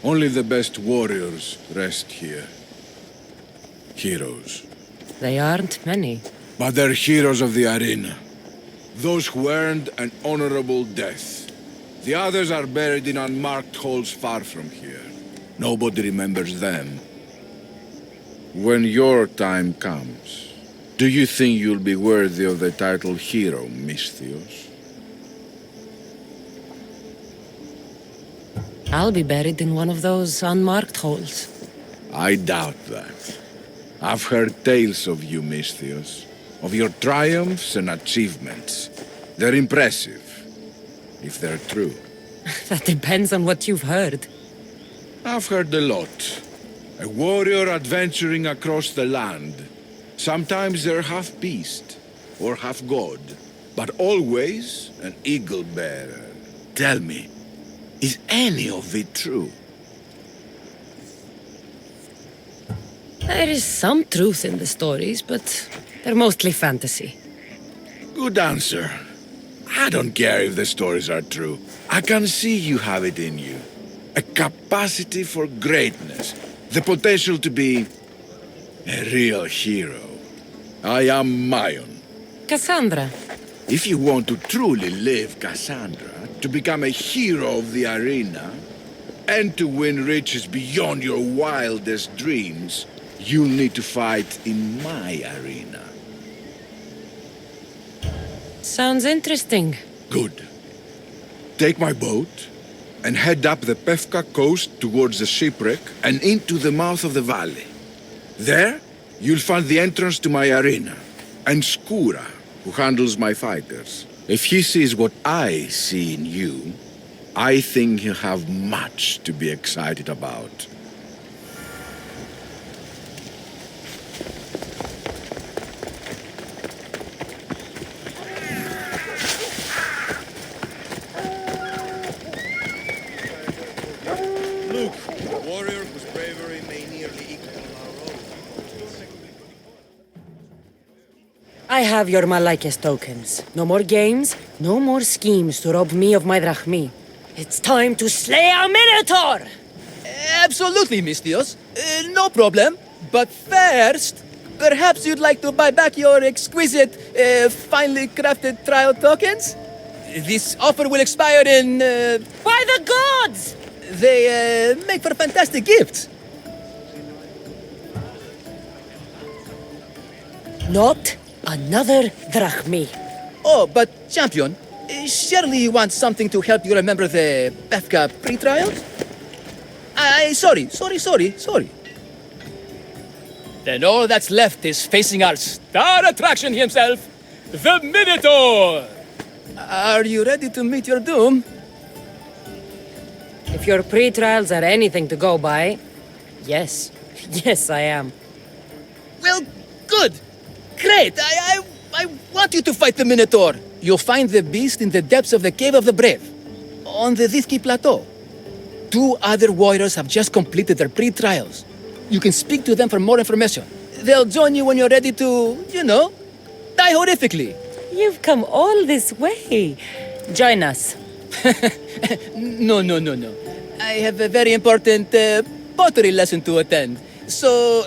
Only the best warriors rest here. Heroes. They aren't many. But they're heroes of the arena. Those who earned an honorable death. The others are buried in unmarked holes far from here. Nobody remembers them. When your time comes, do you think you'll be worthy of the title hero, Misthios? I'll be buried in one of those unmarked holes. I doubt that. I've heard tales of you, Misthios. Of your triumphs and achievements. They're impressive, if they're true. That depends on what you've heard. I've heard a lot. A warrior adventuring across the land. Sometimes they're half beast, or half god, but always an eagle bearer. Tell me, is any of it true? There is some truth in the stories, but they're mostly fantasy. Good answer. I don't care if the stories are true. I can see you have it in you. A capacity for greatness. The potential to be a real hero. I am Mayon. Kassandra. If you want to truly live Kassandra, to become a hero of the arena, and to win riches beyond your wildest dreams, you'll need to fight in my arena. Sounds interesting. Good. Take my boat and head up the Pephka coast towards the shipwreck and into the mouth of the valley. There, you'll find the entrance to my arena, and Skura, who handles my fighters. If he sees what I see in you, I think he'll have much to be excited about. Look, a warrior whose bravery may nearly equal our own. I have your Malaikes tokens. No more games, no more schemes to rob me of my drachmi. It's time to slay our Minotaur! Absolutely, Misthios. No problem. But first, perhaps you'd like to buy back your exquisite, finely crafted trial tokens? This offer will expire in... By the gods! They make for fantastic gifts. Not another drachmi. Oh, but champion, surely you want something to help you remember the Pephka pre-trials? Sorry. Then all that's left is facing our star attraction himself, the Minotaur! Are you ready to meet your doom? If your pre-trials are anything to go by, yes. Yes, I am. Well, good. Great. I want you to fight the Minotaur. You'll find the beast in the depths of the Cave of the Brave, on the Dithki Plateau. 2 other warriors have just completed their pre-trials. You can speak to them for more information. They'll join you when you're ready to, die horrifically. You've come all this way. Join us. No. I have a very important pottery lesson to attend. So...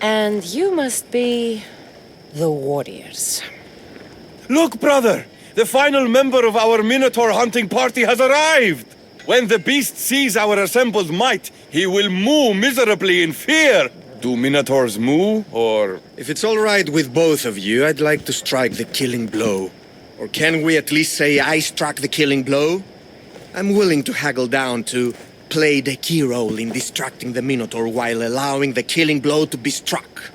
And you must be the warriors. Look, brother! The final member of our Minotaur hunting party has arrived! When the beast sees our assembled might, he will moo miserably in fear! Do Minotaurs moo, or...? If it's all right with both of you, I'd like to strike the killing blow. Or can we at least say I struck the killing blow? I'm willing to haggle down to play the key role in distracting the Minotaur while allowing the killing blow to be struck.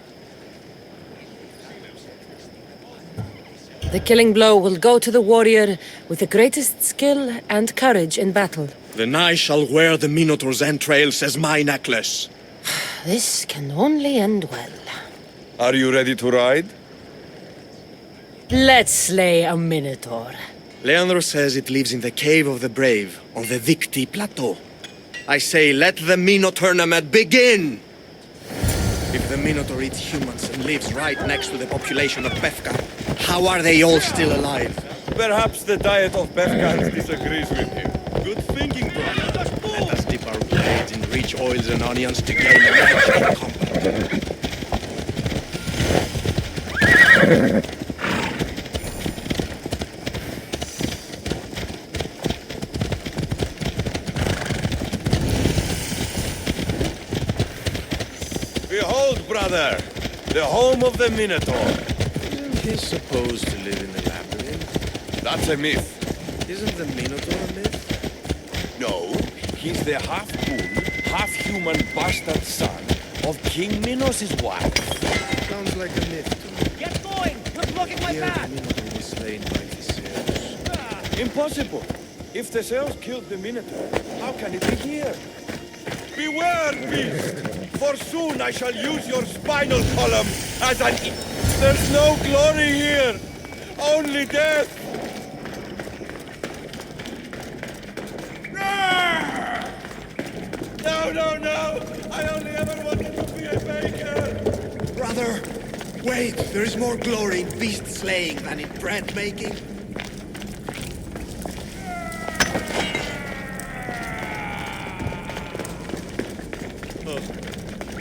The killing blow will go to the warrior with the greatest skill and courage in battle. Then I shall wear the Minotaur's entrails as my necklace. This can only end well. Are you ready to ride? Let's slay a Minotaur. Leiandros says it lives in the Cave of the Brave, on the Victi Plateau. I say, let the Minotaur tournament begin! If the Minotaur eats humans and lives right next to the population of Pephka, how are they all still alive? Perhaps the diet of Pephka disagrees with him. Good thinking, brother. Let us dip our blades in rich oils and onions to gain a magical comfort. Behold, brother, the home of the Minotaur. He's supposed to live in the labyrinth. That's a myth. Isn't the Minotaur a myth? No, he's the half-moon, half-human bastard son of King Minos' wife. Sounds like a myth to me. Get going! You're blocking my Here path! the Minotaur was slain by Theseus. Impossible. If Theseus killed the Minotaur, how can it be here? Beware, beast! For soon I shall use your spinal column as an... There's no glory here! Only death! No! I only ever wanted to be a baker! Brother, wait! There is more glory in beast slaying than in bread making.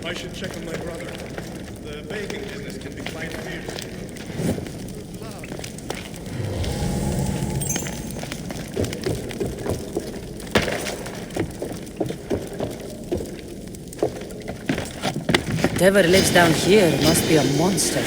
I should check on my brother. The baking business can be quite fierce. Whatever lives down here must be a monster.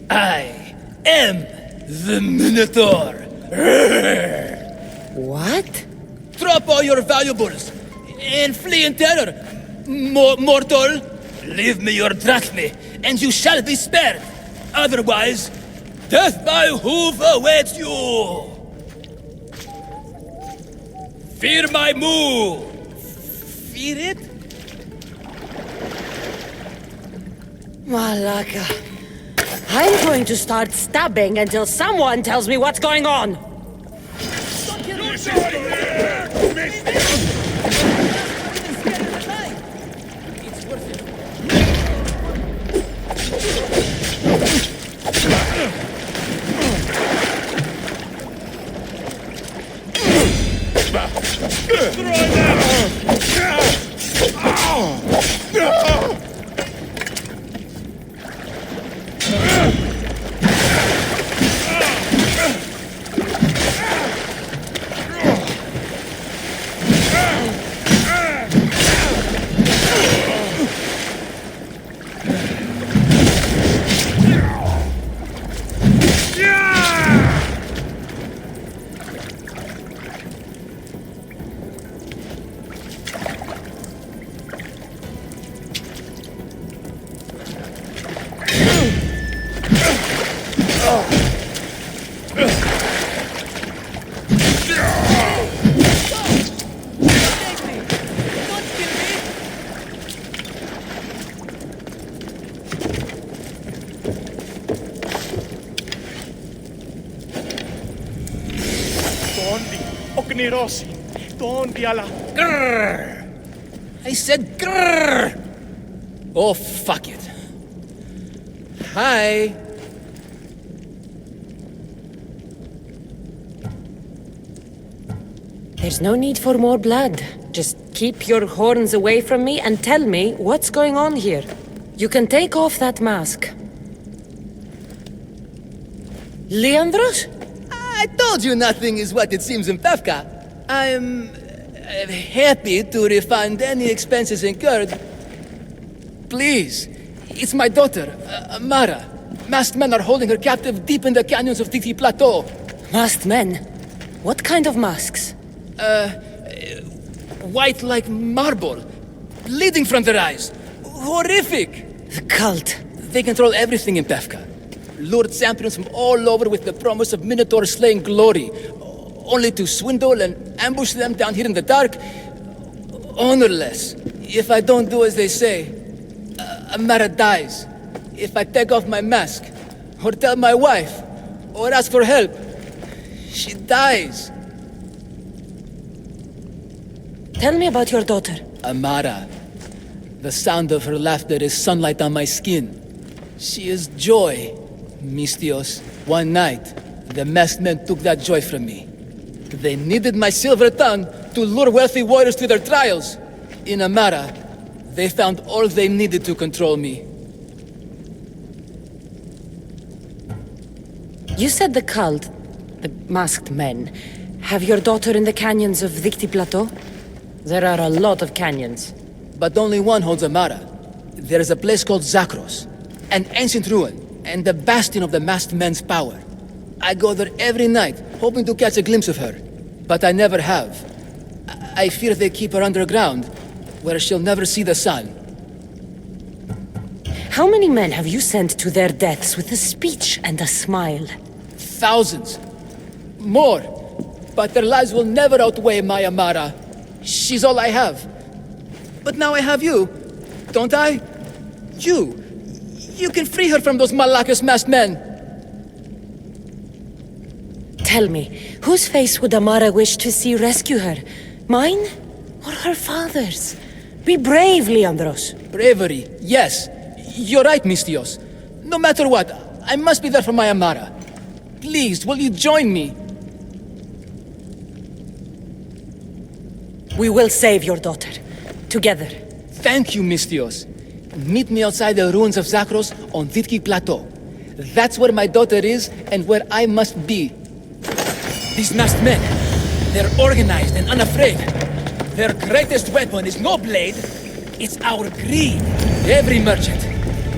I am the Minotaur. What? Drop all your valuables and flee in terror. Mortal, leave me your drachme, and you shall be spared. Otherwise, death by hoof awaits you. Fear my moo. Fear it? Malaka. I'm going to start stabbing until someone tells me what's going on. Magni Rossi. Don't be alla... Grrr! I said grrr! Oh, fuck it. Hi. There's no need for more blood. Just keep your horns away from me and tell me what's going on here. You can take off that mask. Leiandros? I told you nothing is what it seems in Pephka. I'm happy to refund any expenses incurred. Please, it's my daughter, Mara. Masked men are holding her captive deep in the canyons of Titi Plateau. Masked men? What kind of masks? White like marble, bleeding from their eyes. Horrific! The cult. They control everything in Pephka. Lured champions from all over with the promise of Minatour slaying glory, only to swindle and ambush them down here in the dark. Honorless. If I don't do as they say, Amara dies. If I take off my mask, or tell my wife, or ask for help, she dies. Tell me about your daughter. Amara. The sound of her laughter is sunlight on my skin. She is joy, Mistios. One night, the masked men took that joy from me. They needed my silver tongue to lure wealthy warriors to their trials. In Amara, they found all they needed to control me. You said the cult, the masked men, have your daughter in the canyons of Dicti Plateau? There are a lot of canyons. But only one holds Amara. There is a place called Zakros, an ancient ruin, and the bastion of the masked men's power. I go there every night, hoping to catch a glimpse of her. But I never have. I fear they keep her underground, where she'll never see the sun. How many men have you sent to their deaths with a speech and a smile? Thousands. More. But their lives will never outweigh my Amara. She's all I have. But now I have you, don't I? You can free her from those Malakas masked men. Tell me, whose face would Amara wish to see rescue her? Mine or her father's? Be brave, Leiandros. Bravery, yes. You're right, Mistios. No matter what, I must be there for my Amara. Please, will you join me? We will save your daughter. Together. Thank you, Mistios. Meet me outside the ruins of Zakros on Vitki Plateau. That's where my daughter is and where I must be. These masked men, they're organized and unafraid. Their greatest weapon is no blade, it's our greed. Every merchant,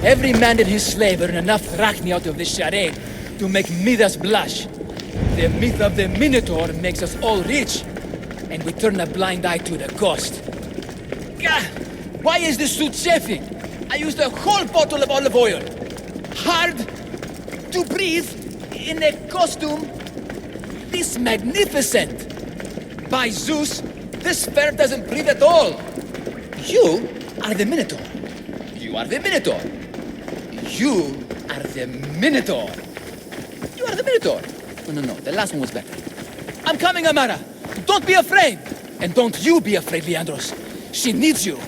every man and his slave earn enough drachmi out of this charade to make Midas blush. The myth of the Minotaur makes us all rich, and we turn a blind eye to the cost. Gah! Why is this suit chafing? I used a whole bottle of olive oil. Hard to breathe in a costume this magnificent. By Zeus, this fair doesn't breathe at all. You are the Minotaur. You are the Minotaur. You are the Minotaur. You are the Minotaur. No, the last one was better. I'm coming, Amara. Don't be afraid. And don't you be afraid, Leiandros. She needs you.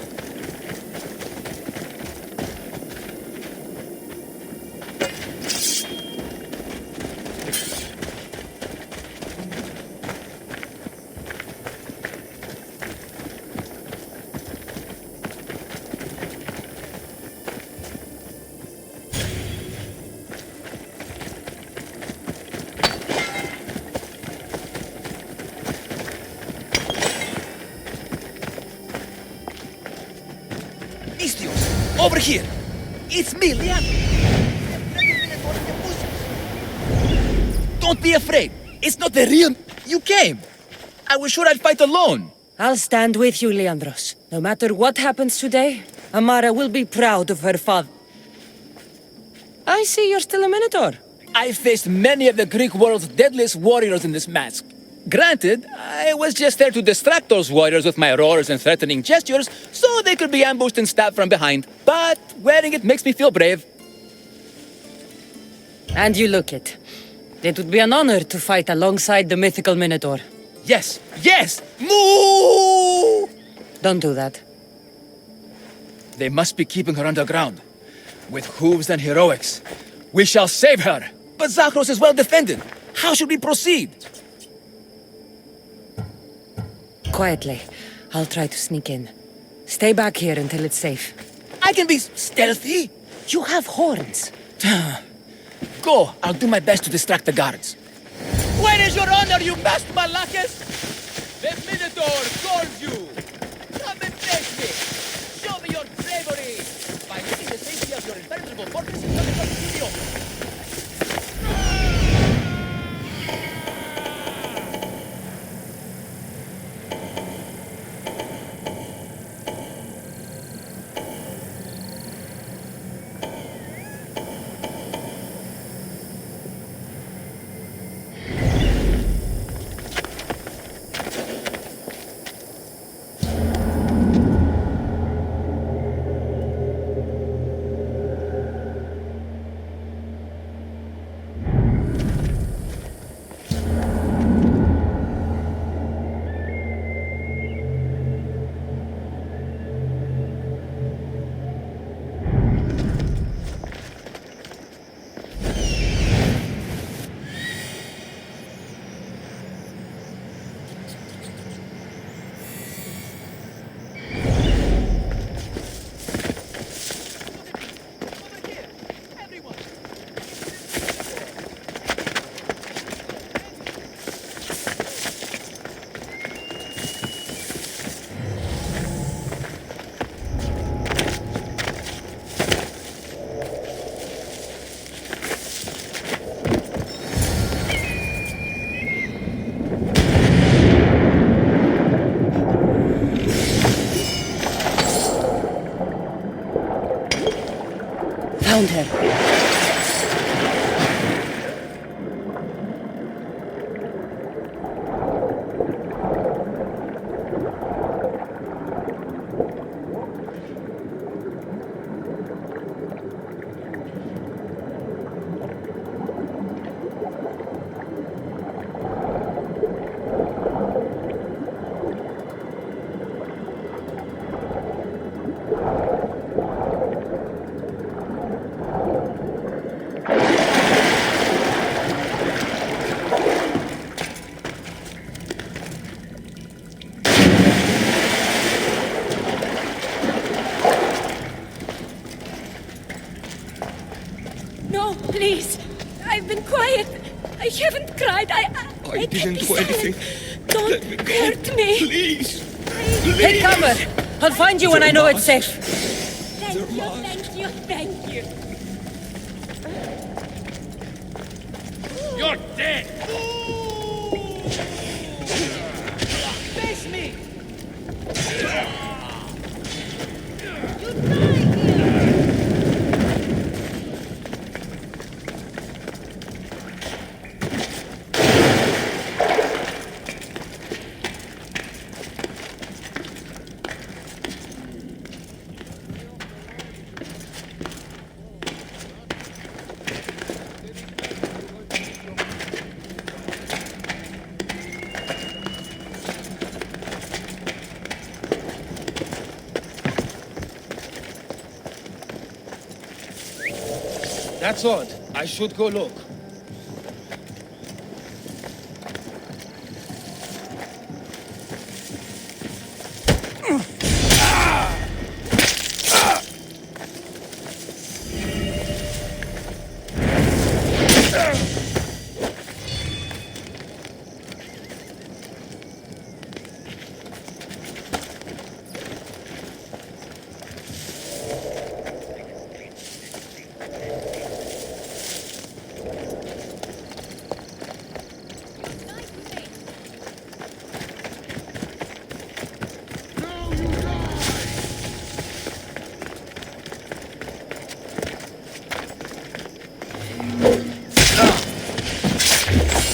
Over here! It's me, Leiandros! Don't be afraid! It's not the real... You came! I was sure I'd fight alone! I'll stand with you, Leiandros. No matter what happens today, Amara will be proud of her father. I see you're still a Minotaur. I faced many of the Greek world's deadliest warriors in this mask. Granted, I was just there to distract those warriors with my roars and threatening gestures, so they could be ambushed and stabbed from behind. But wearing it makes me feel brave. And you look it. It would be an honor to fight alongside the mythical Minotaur. Yes, yes! Moo! Don't do that. They must be keeping her underground. With hooves and heroics, we shall save her! But Zakros is well defended. How should we proceed? Quietly. I'll try to sneak in. Stay back here until it's safe. I can be stealthy. You have horns. Go, I'll do my best to distract the guards. Where is your honor, you masked Malakis? The Minotaur calls you! Come and face me! Show me your bravery! By leaving the safety of your impenetrable fortress in the studio! Found her. No, please. I've been quiet. I haven't cried. I didn't do anything. Don't hurt me. Please. Take cover. I'll find you when I know it's safe. Thank you, thank you, thank you. You're dead! Face me! That's odd. I should go look.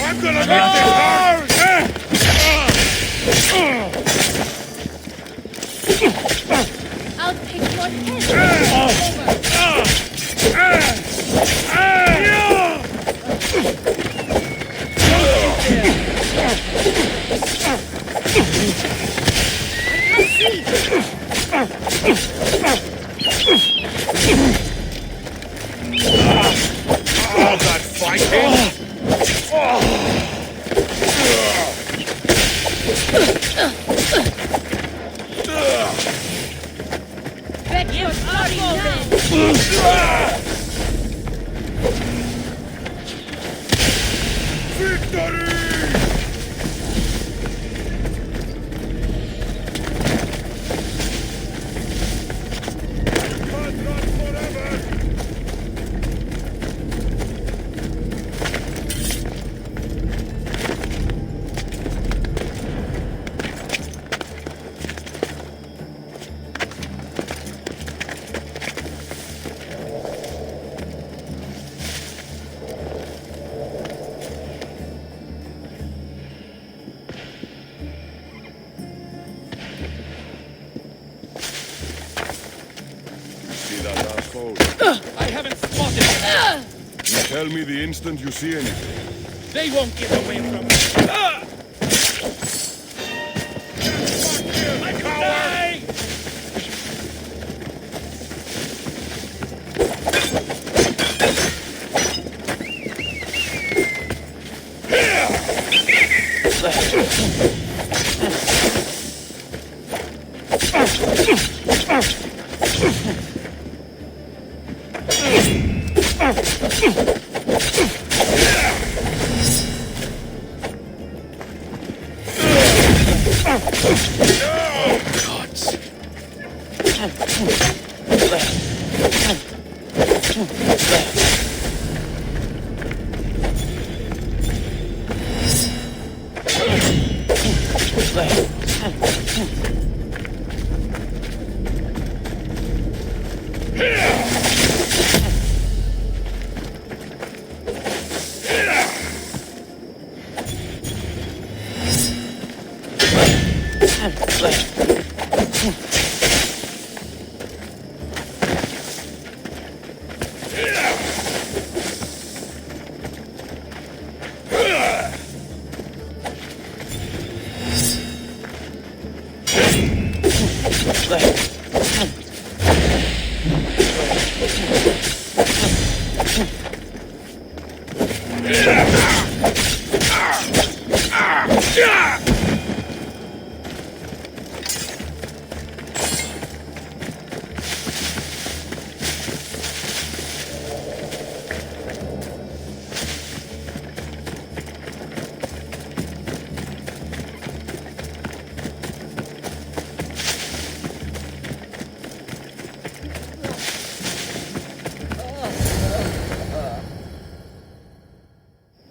I'm gonna make this hard! I'll take your head. All that fighting! Bet you're sorry now! I haven't spotted them. You tell me the instant you see anything. They won't get away from me. I die!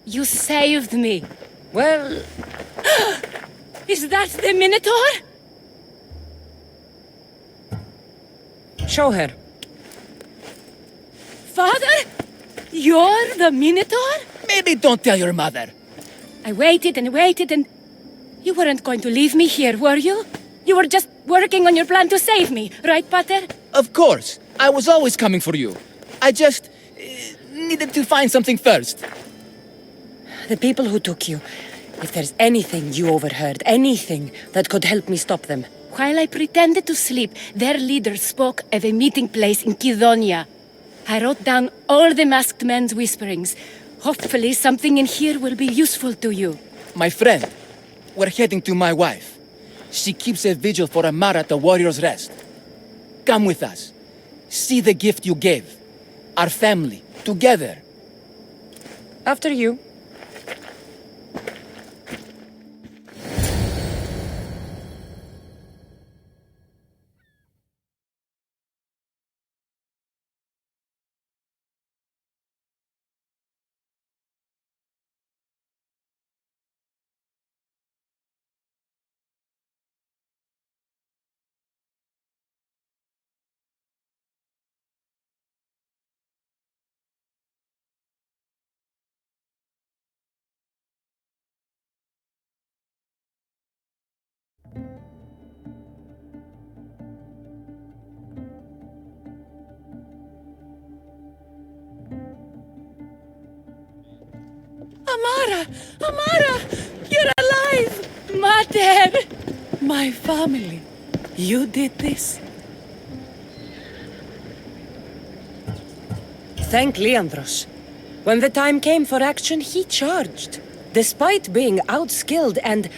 You saved me. Well... Is that the Minotaur? Show her. Father? You're the Minotaur? Maybe don't tell your mother. I waited and waited and... You weren't going to leave me here, were you? You were just working on your plan to save me, right, Pater? Of course. I was always coming for you. I just... needed to find something first. The people who took you. If there's anything you overheard, anything that could help me stop them. While I pretended to sleep, their leader spoke of a meeting place in Kidonia. I wrote down all the masked men's whisperings. Hopefully something in here will be useful to you. My friend, we're heading to my wife. She keeps a vigil for Amara at the Warrior's Rest. Come with us. See the gift you gave. Our family, together. After you. Amara! Amara! You're alive! Mater! My family. You did this? thank Leiandros. When the time came for action, he charged. Despite being outskilled and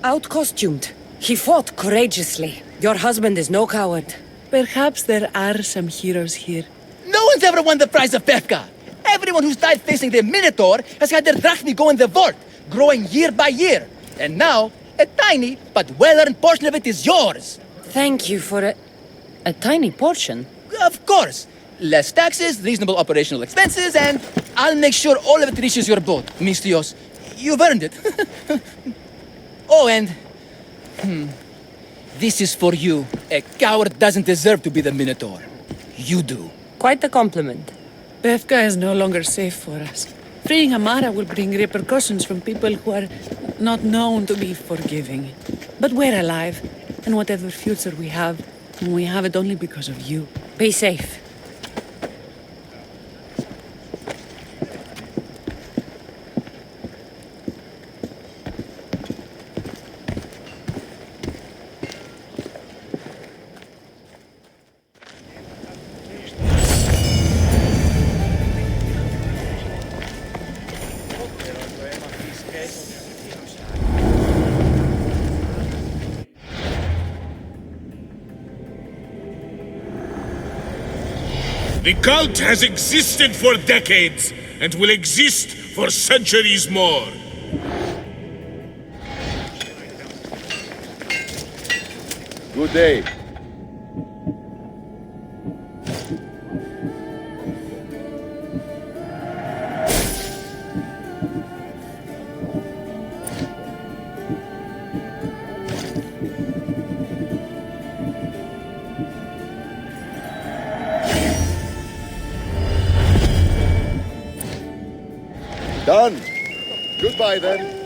out-costumed, he fought courageously. Your husband is no coward. Perhaps there are some heroes here. No one's ever won the prize of Pephka. Everyone who's died facing the Minotaur has had their drachmi go in the vault, growing year by year. And now, a tiny but well-earned portion of it is yours. Thank you for a tiny portion. Of course. Less taxes, reasonable operational expenses, and I'll make sure all of it reaches your boat, Mistios. You've earned it. Oh, and... this is for you. A coward doesn't deserve to be the Minotaur. You do. Quite a compliment. Pephka is no longer safe for us. Freeing Amara will bring repercussions from people who are not known to be forgiving. But we're alive, and whatever future we have it only because of you. Be safe. The cult has existed for decades, and will exist for centuries more. Good day. Done. Goodbye, then.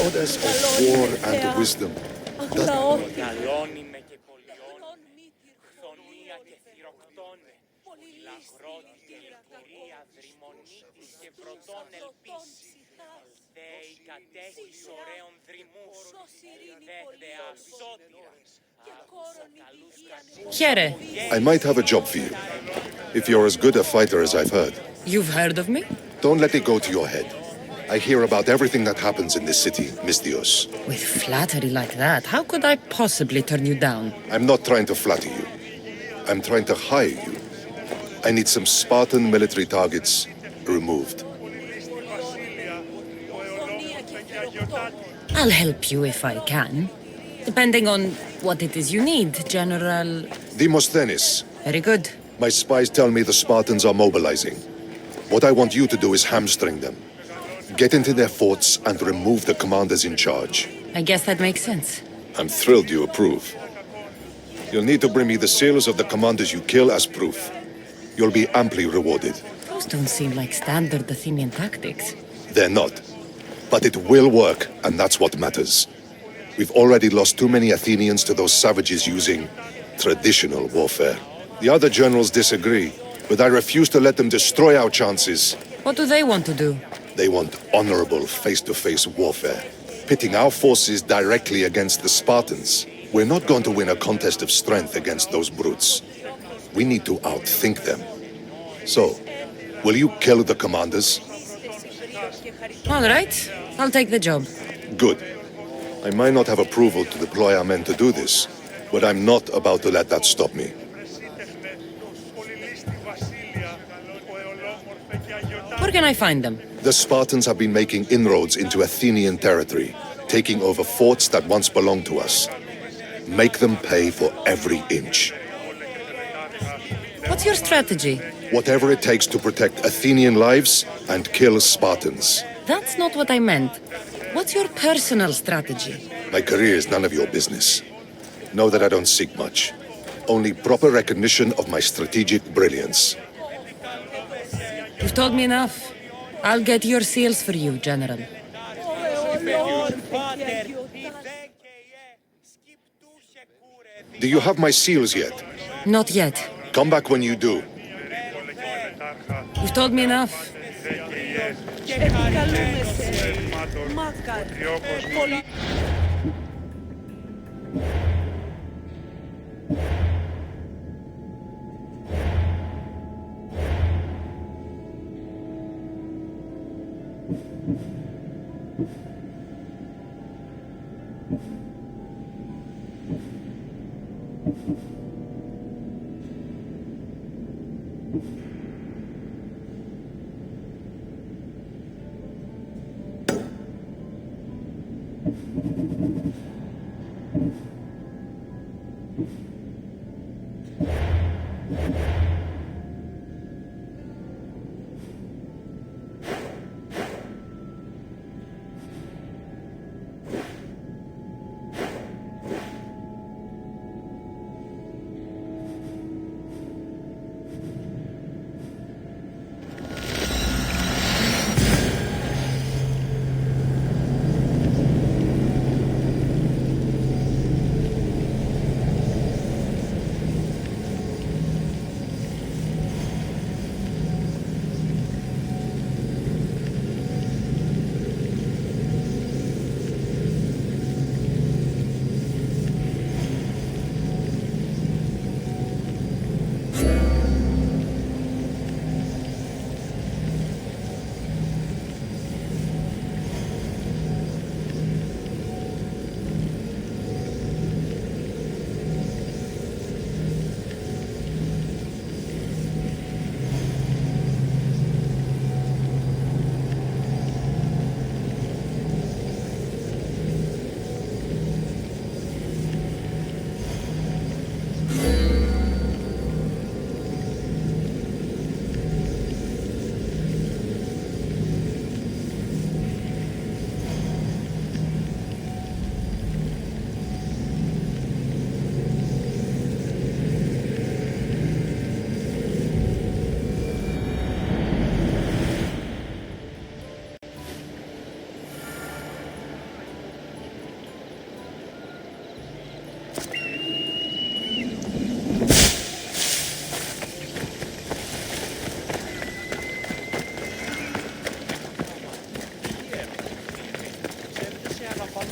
goddess of war and wisdom. Here. I might have a job for you. If you're as good a fighter as I've heard. You've heard of me? Don't let it go to your head. I hear about everything that happens in this city, Mystios. With flattery like that, how could I possibly turn you down? I'm not trying to flatter you. I'm trying to hire you. I need some Spartan military targets removed. I'll help you if I can. Depending on what it is you need, General... Demosthenes. Very good. My spies tell me the Spartans are mobilizing. What I want you to do is hamstring them. Get into their forts and remove the commanders in charge. I guess that makes sense. I'm thrilled you approve. You'll need to bring me the seals of the commanders you kill as proof. You'll be amply rewarded. Those don't seem like standard Athenian tactics. They're not. But it will work, and that's what matters. We've already lost too many Athenians to those savages using traditional warfare. The other generals disagree, but I refuse to let them destroy our chances. What do they want to do? They want honorable face-to-face warfare, pitting our forces directly against the Spartans. We're not going to win a contest of strength against those brutes. We need to outthink them. So, will you kill the commanders? All right, I'll take the job. Good. I might not have approval to deploy our men to do this, but I'm not about to let that stop me. Where can I find them? The Spartans have been making inroads into Athenian territory, taking over forts that once belonged to us. Make them pay for every inch. What's your strategy? Whatever it takes to protect Athenian lives and kill Spartans. That's not what I meant. What's your personal strategy? My career is none of your business. Know that I don't seek much. Only proper recognition of my strategic brilliance. You've told me enough. I'll get your seals for you, General. Do you have my seals yet? Not yet. Come back when you do. You've told me enough.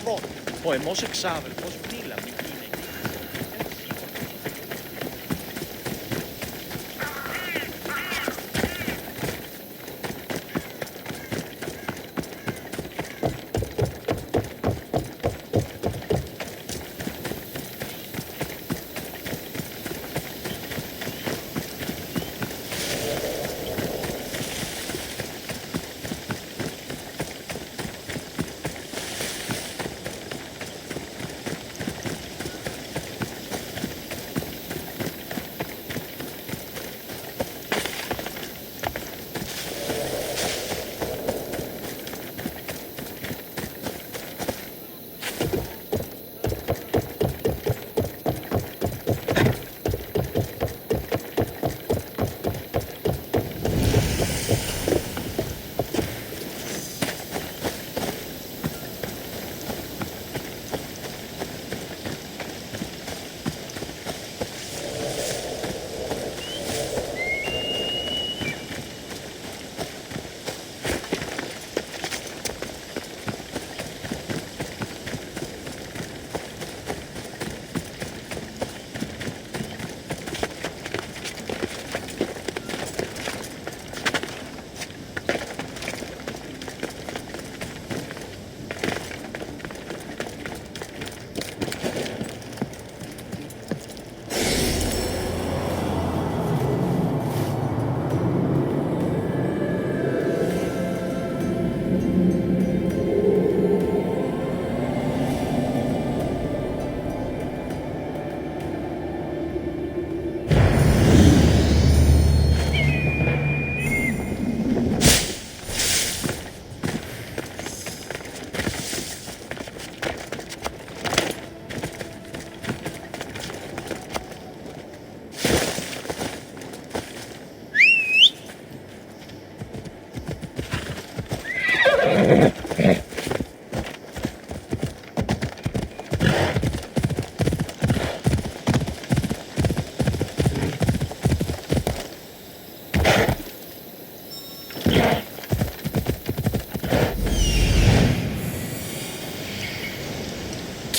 λοιπόν, ο εμός εξάδελφος μίλα μου.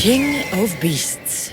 King of Beasts.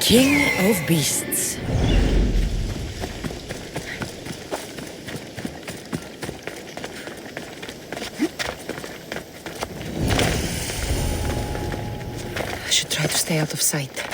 King of Beasts. I should try to stay out of sight.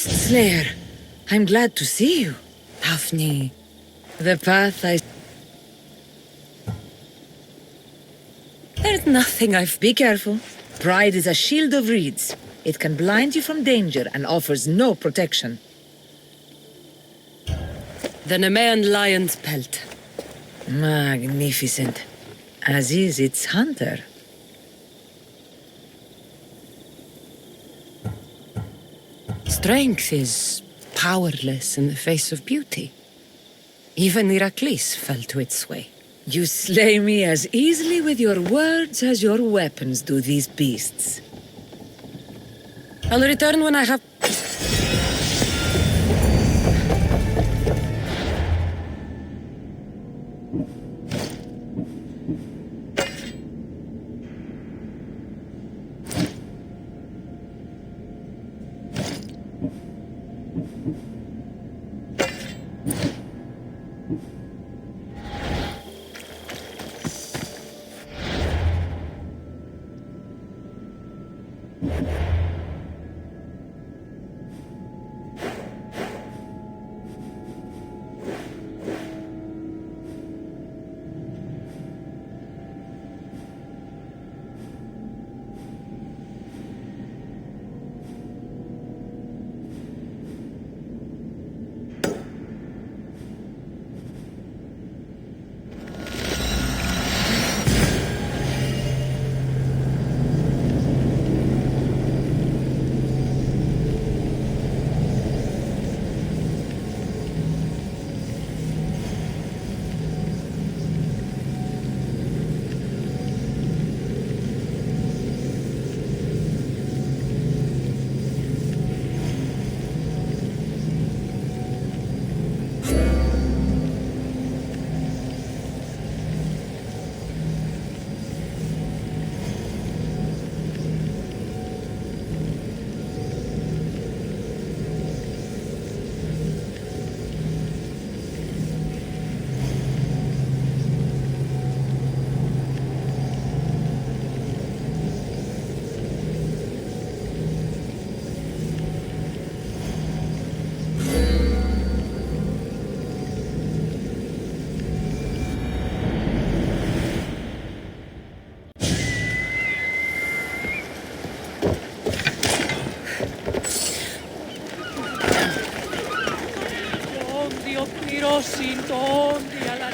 Beast Slayer, I'm glad to see you. Daphne, the path I... There's nothing I've... Be careful. Pride is a shield of reeds. It can blind you from danger and offers no protection. The Nemean lion's pelt. Magnificent. As is its hunter. Strength is powerless in the face of beauty. Even Heracles fell to its sway. You slay me as easily with your words as your weapons do these beasts. I'll return when I have... Dio Pirosin, tondi alla